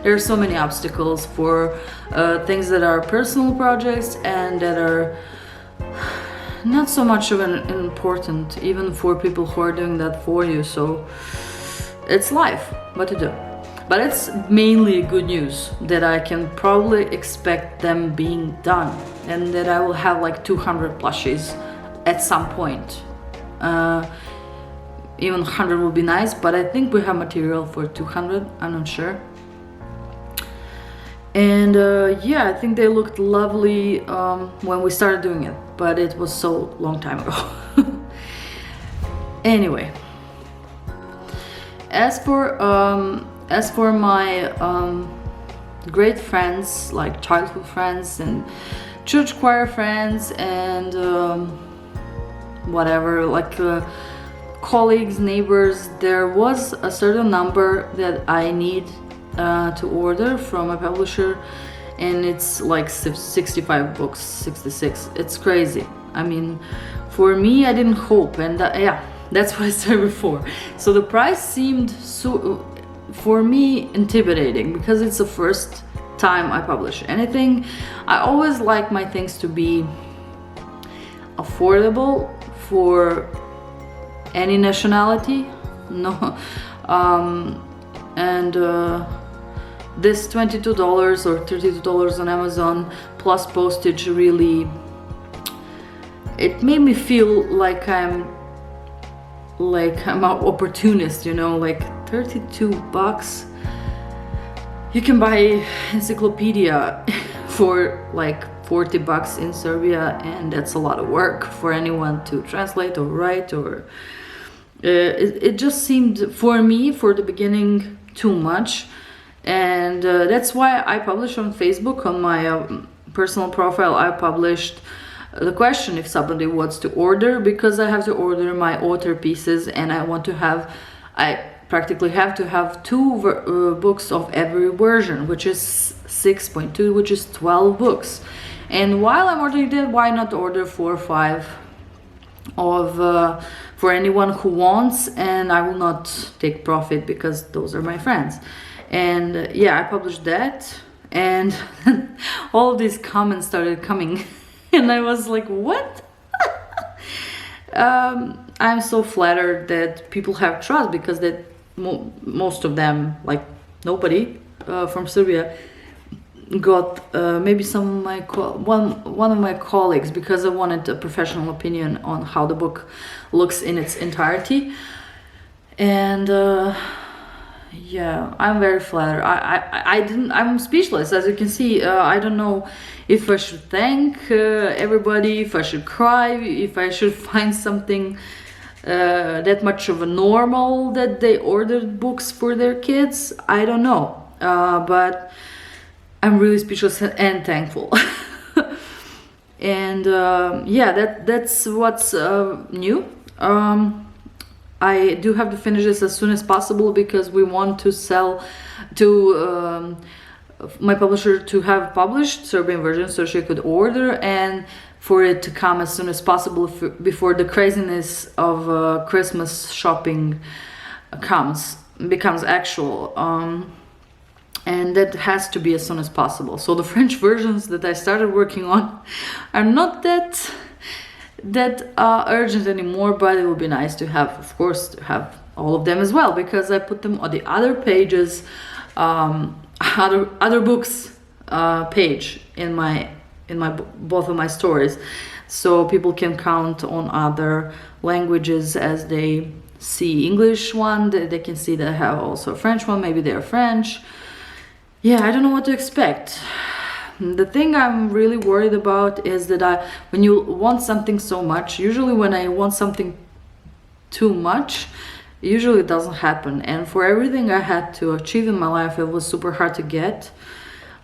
there are so many obstacles for things that are personal projects and that are not so much of an important, even for people who are doing that for you. So it's life, what to do. But it's mainly good news that I can probably expect them being done, and that I will have like 200 plushies at some point. Even 100 would be nice, but I think we have material for 200, I'm not sure. And yeah, I think they looked lovely when we started doing it, but it was so long time ago. Anyway, as for my great friends, like childhood friends and church choir friends and whatever, like colleagues, neighbors, there was a certain number that I need to order from a publisher, and it's like 65 books, 66. It's crazy. I mean, for me, I didn't hope, and yeah, that's what I said before. So the price seemed so, for me, intimidating, because it's the first time I publish anything. I always like my things to be affordable for any nationality. No, and this $22 or $32 on Amazon plus postage, really, it made me feel like I'm an opportunist, you know, like $32. You can buy encyclopedia for like $40 in Serbia, and that's a lot of work for anyone to translate or write, or it just seemed, for me, for the beginning, too much. And that's why I published on Facebook, on my personal profile, I published the question if somebody wants to order, because I have to order my author pieces, and I practically have to have 2 books of every version, which is 6.2, which is 12 books. And while I'm ordering that, why not order 4 or 5 of for anyone who wants, and I will not take profit because those are my friends. And yeah, I published that, and all of these comments started coming, and I was like, what? I'm so flattered that people have trust, because that most of them, like nobody from Serbia, got maybe some of my one of my colleagues, because I wanted a professional opinion on how the book looks in its entirety. And yeah, I'm very flattered. I'm speechless, as you can see. I don't know if I should thank everybody, if I should cry, if I should find something that much of a normal that they ordered books for their kids. I don't know, but I'm really speechless and thankful. And yeah, that's what's new. I do have to finish this as soon as possible, because we want to sell to my publisher to have published Serbian version, so she could order, and for it to come as soon as possible before the craziness of Christmas shopping becomes actual. And that has to be as soon as possible. So the French versions that I started working on are not that urgent anymore, but it would be nice to have, of course, to have all of them as well, because I put them on the other pages other books page in my both of my stories, so people can count on other languages as they see English one. They can see that I have also a French one. Maybe they're French. Yeah, I don't know what to expect. The thing I'm really worried about is that when you want something so much, usually when I want something too much, usually it doesn't happen. And for everything I had to achieve in my life, it was super hard to get.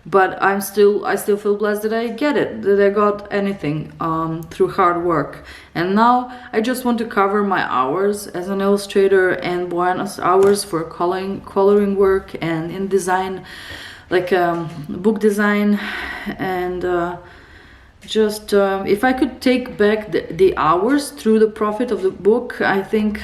But I still feel blessed that I get it, that I got anything through hard work. And now I just want to cover my hours as an illustrator and bonus hours for coloring work and in design, like book design. And if I could take back the hours through the profit of the book, I think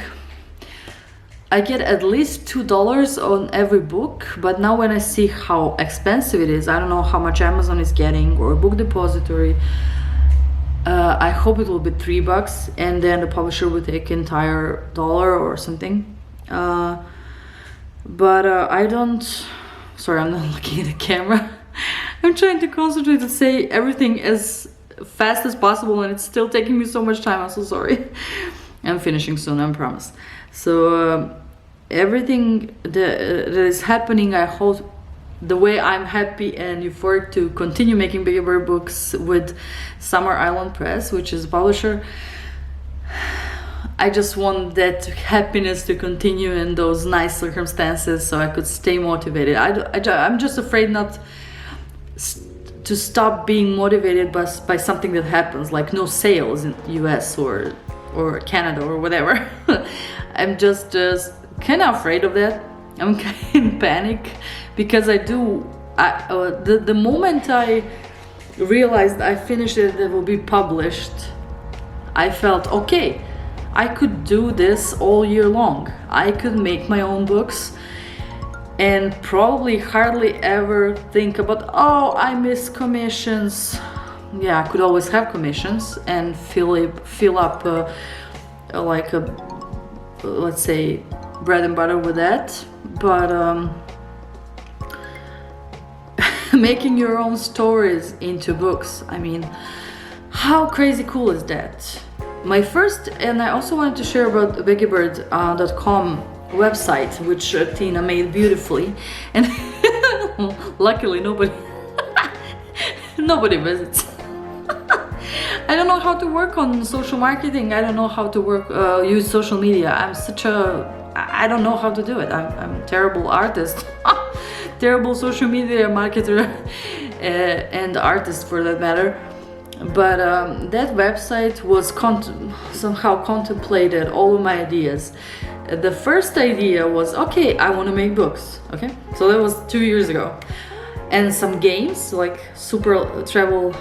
I get at least $2 on every book. But now when I see how expensive it is, I don't know how much Amazon is getting or Book Depository. I hope it will be $3, and then the publisher will take entire dollar or something. But I don't. Sorry, I'm not looking at the camera. I'm trying to concentrate to say everything as fast as possible, and it's still taking me so much time. I'm so sorry. I'm finishing soon, I promise. So everything that is happening, I hope the way I'm happy and euphoric to continue making Bigger Bird books with Summer Island Press, which is a publisher. I just want that happiness to continue in those nice circumstances so I could stay motivated. I'm just afraid not to stop being motivated by something that happens, like no sales in US or Canada or whatever. I'm just kind of afraid of that. I'm kind of in panic because the moment I realized I finished it will be published, I felt okay, I could do this all year long. I could make my own books and probably hardly ever think about, oh, I miss commissions. Yeah, I could always have commissions and fill up like a, let's say, bread and butter with that. But making your own stories into books, I mean, how crazy cool is that? My first, and I also wanted to share about the BiggerBird.com website, which Tina made beautifully, and luckily nobody visits. I don't know how to work on social marketing. I don't know how to use social media. I don't know how to do it. I'm a terrible artist, terrible social media marketer, and artist for that matter. But that website was somehow contemplated all of my ideas. The first idea was, okay, I want to make books. Okay, so that was 2 years ago, and some games like super travel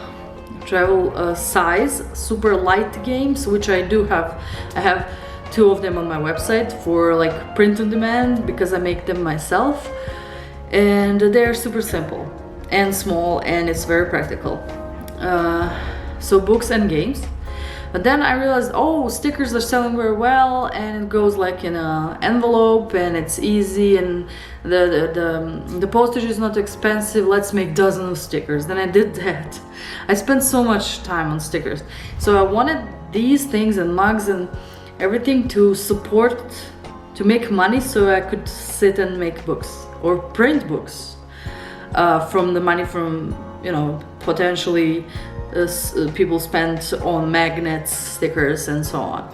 size, super light games, which I do have. I have 2 of them on my website for like print on demand because I make them myself, and they're super simple and small, and it's very practical. So books and games. But then I realized, oh, stickers are selling very well, and it goes like in an envelope, and it's easy, and the postage is not expensive. Let's make dozens of stickers. Then I did that. I spent so much time on stickers. So I wanted these things and mugs and everything to make money, so I could sit and make books or print books from the money from, potentially people spent on magnets, stickers, and so on.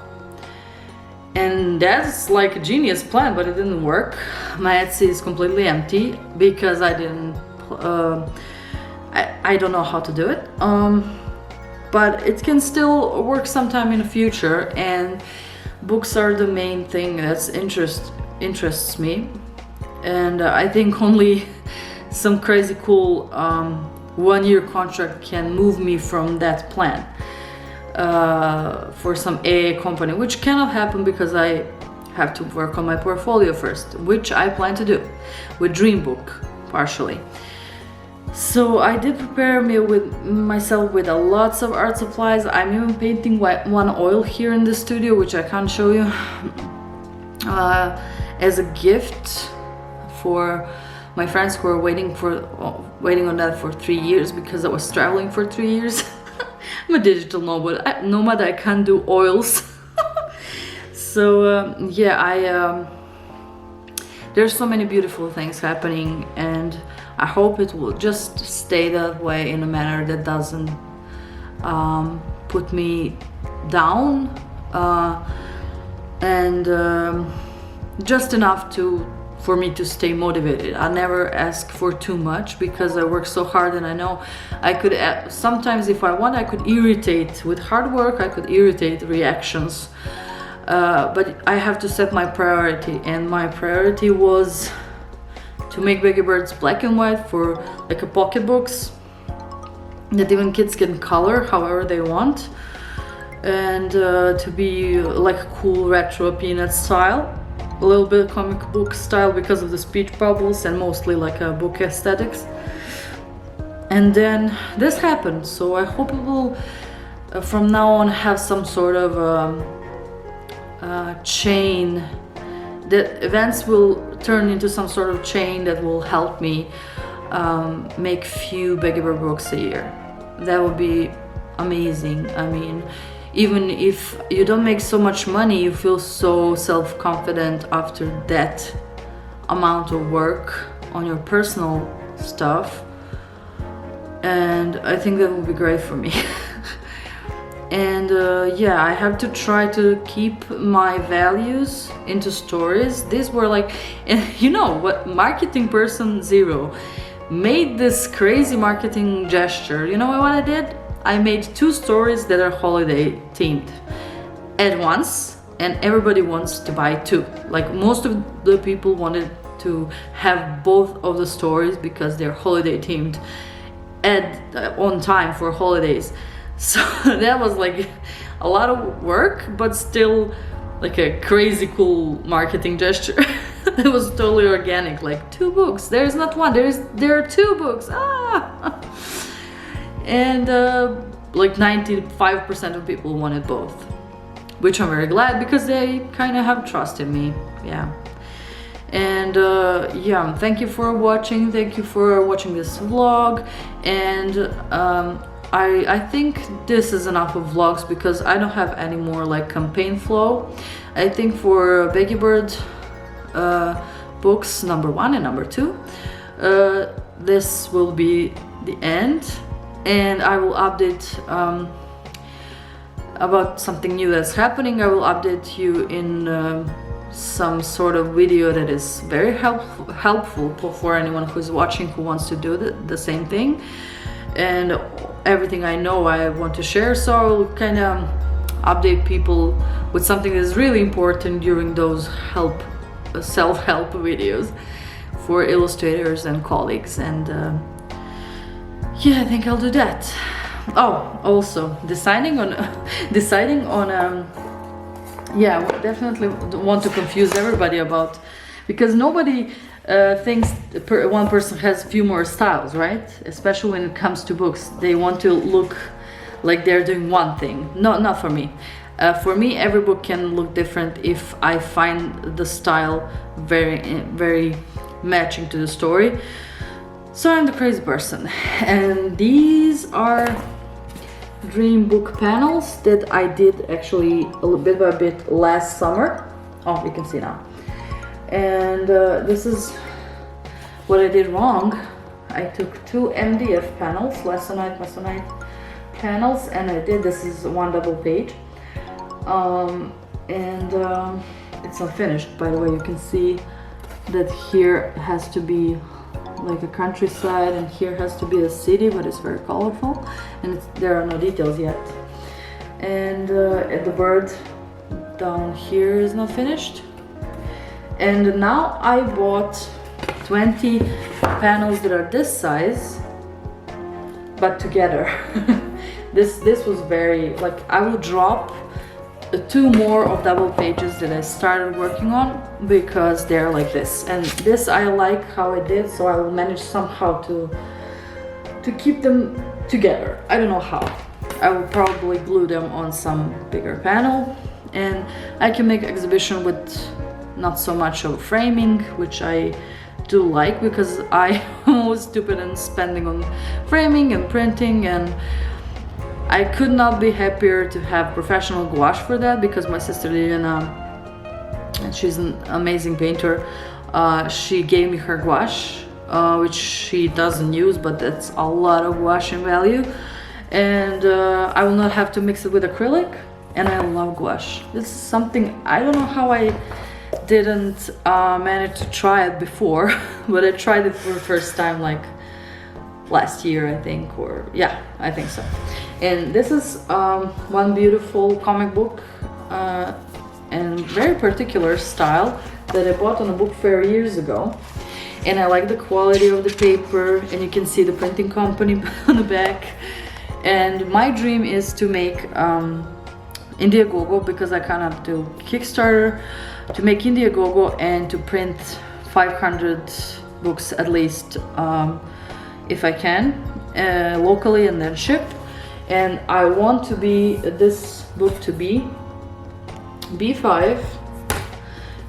And that's like a genius plan, but it didn't work. My Etsy is completely empty because I don't know how to do it. But it can still work sometime in the future, and books are the main thing that interests me. And I think only some crazy cool 1-year contract can move me from that plan for some AA company, which cannot happen because I have to work on my portfolio first, which I plan to do with Dreambook partially. So I did prepare myself with lots of art supplies. I'm even painting one oil here in the studio, which I can't show you, as a gift for my friends who are waiting on that for 3 years because I was traveling for 3 years. I'm a digital nomad. I can't do oils. So yeah, there's so many beautiful things happening, and I hope it will just stay that way in a manner that doesn't put me down, and just enough for me to stay motivated. I never ask for too much because I work so hard, and I know I could sometimes, if I want, I could irritate with hard work. I could irritate reactions, but I have to set my priority, and my priority was to make Baby Birds black and white for like a pocketbooks that even kids can color however they want, and to be like a cool retro peanut style, a little bit comic book style because of the speech bubbles, and mostly like a book aesthetics. And then this happened, so I hope it will from now on have some sort of chain, that events will turn into some sort of chain that will help me make few Baby Bird books a year. That would be amazing. I mean, even if you don't make so much money, you feel so self-confident after that amount of work on your personal stuff, and I think that would be great for me. And yeah, I have to try to keep my values into stories. These were like, and you know what, marketing person zero made this crazy marketing gesture. You know what I did? I made 2 stories that are holiday themed at once, and everybody wants to buy 2. Like, most of the people wanted to have both of the stories because they're holiday themed on time for holidays. So that was like a lot of work, but still like a crazy cool marketing gesture. It was totally organic, like 2 books. There's not one, there are 2 books. Ah! And like 95% of people wanted both, which I'm very glad, because they kind of have trust in me. Yeah. And yeah, thank you for watching. Thank you for watching this vlog. And I think this is enough of vlogs because I don't have any more like campaign flow. I think for Baby Bird books number 1 and number 2, this will be the end, and I will update about something new that's happening. I will update you in some sort of video that is very helpful for anyone who's watching who wants to do the same thing, and everything I know I want to share. So I'll kind of update people with something that's really important during those self-help videos for illustrators and colleagues. And yeah, I think I'll do that. Oh, also deciding on yeah, definitely want to confuse everybody about, because nobody thinks one person has few more styles, right? Especially when it comes to books, they want to look like they're doing one thing. Not for me. For me, every book can look different if I find the style very matching to the story. So I'm the crazy person. And these are dream book panels that I did actually a little bit by bit last summer. Oh, you can see now. And this is what I did wrong. I took 2 MDF panels, Lesson-Night panels, and I did, this is 1 double page. It's not finished, by the way. You can see that here has to be like a countryside, and here has to be a city, but it's very colorful, and there are no details yet. And the bird down here is not finished. And now I bought 20 panels that are this size, but together. This was very, like, I will drop 2 more of double pages that I started working on because they're like this, and this I like how I did, so I will manage somehow to keep them together. I don't know how. I will probably glue them on some bigger panel, and I can make exhibition with not so much of framing, which I do like, because I was stupid and spending on framing and printing, and I could not be happier to have professional gouache for that, because my sister Liliana, and she's an amazing painter, she gave me her gouache, which she doesn't use, but that's a lot of gouache in value, and I will not have to mix it with acrylic, and I love gouache. This is something, I don't know how I didn't manage to try it before, but I tried it for the first time like last year, I think, or yeah, I think so. And this is one beautiful comic book and very particular style that I bought on a book fair years ago, and I like the quality of the paper, and you can see the printing company on the back. And my dream is to make Indiegogo, because I cannot do Kickstarter, to make Indiegogo and to print 500 books at least, if I can, locally, and then ship. And I want to be this book to be B5,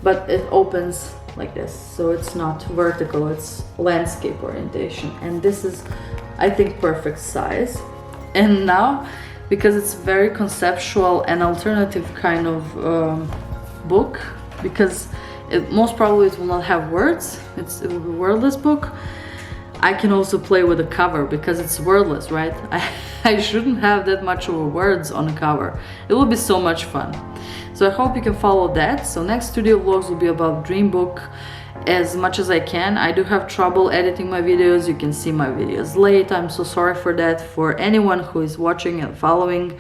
but it opens like this, so it's not vertical, it's landscape orientation, and this is, I think, perfect size. And now, because it's very conceptual and alternative kind of book, because most probably it will not have words, it will be wordless book, I can also play with the cover, because it's wordless, right? I shouldn't have that much of words on the cover. It will be so much fun. So I hope you can follow that. So next studio vlogs will be about Dream Book as much as I can. I do have trouble editing my videos. You can see my videos late. I'm so sorry for that. For anyone who is watching and following,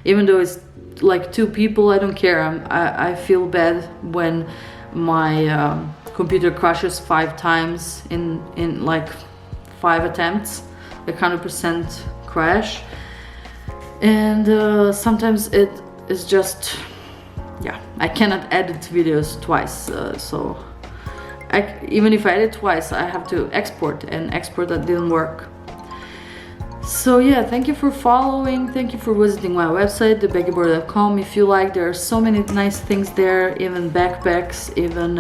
even though it's like 2 people, I don't care. I feel bad when my computer crashes 5 times in like 5 attempts, like 100% crash. And sometimes it is just, yeah, I cannot edit videos twice, so even if I edit twice, I have to export, and export that didn't work. So yeah, thank you for following, thank you for visiting my website, thebaggyboard.com. If you like, there are so many nice things there, even backpacks, even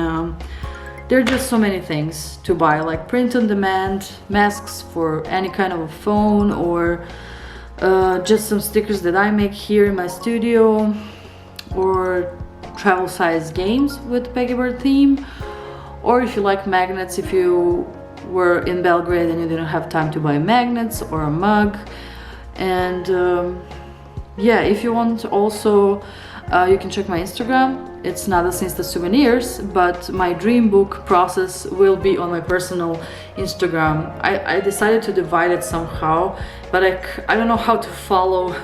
there are just so many things to buy, like print on demand, masks for any kind of a phone, or just some stickers that I make here in my studio, or travel size games with Peggyboard theme, or if you like magnets, if you were in Belgrade and you didn't have time to buy magnets or a mug. And yeah, if you want also, you can check my Instagram. It's not as Insta Souvenirs, but my dream book process will be on my personal Instagram. I decided to divide it somehow, but I don't know how to follow.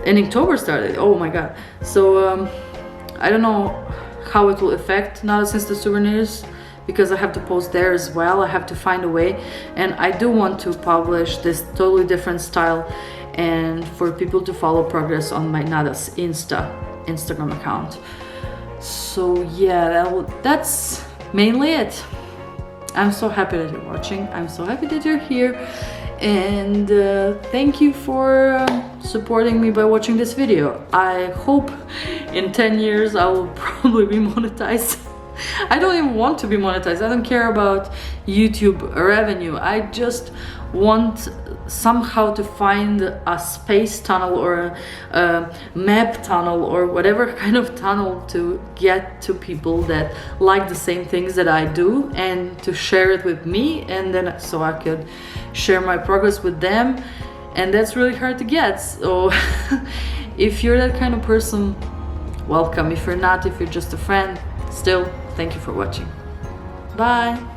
And October started, oh my god. So I don't know how it will affect Nada Since the Souvenirs, because I have to post there as well. I have to find a way, and I do want to publish this totally different style, and for people to follow progress on my Nada's Instagram account. So yeah, that's mainly it. I'm so happy that you're watching. I'm so happy that you're here, and thank you for supporting me by watching this video. I hope in 10 years I will probably be monetized. I don't even want to be monetized. I don't care about YouTube revenue. I just want somehow to find a space tunnel or a map tunnel or whatever kind of tunnel to get to people that like the same things that I do, and to share it with me, and then so I could share my progress with them. And that's really hard to get. So if you're that kind of person, welcome. If you're not, if you're just a friend, still, thank you for watching. Bye.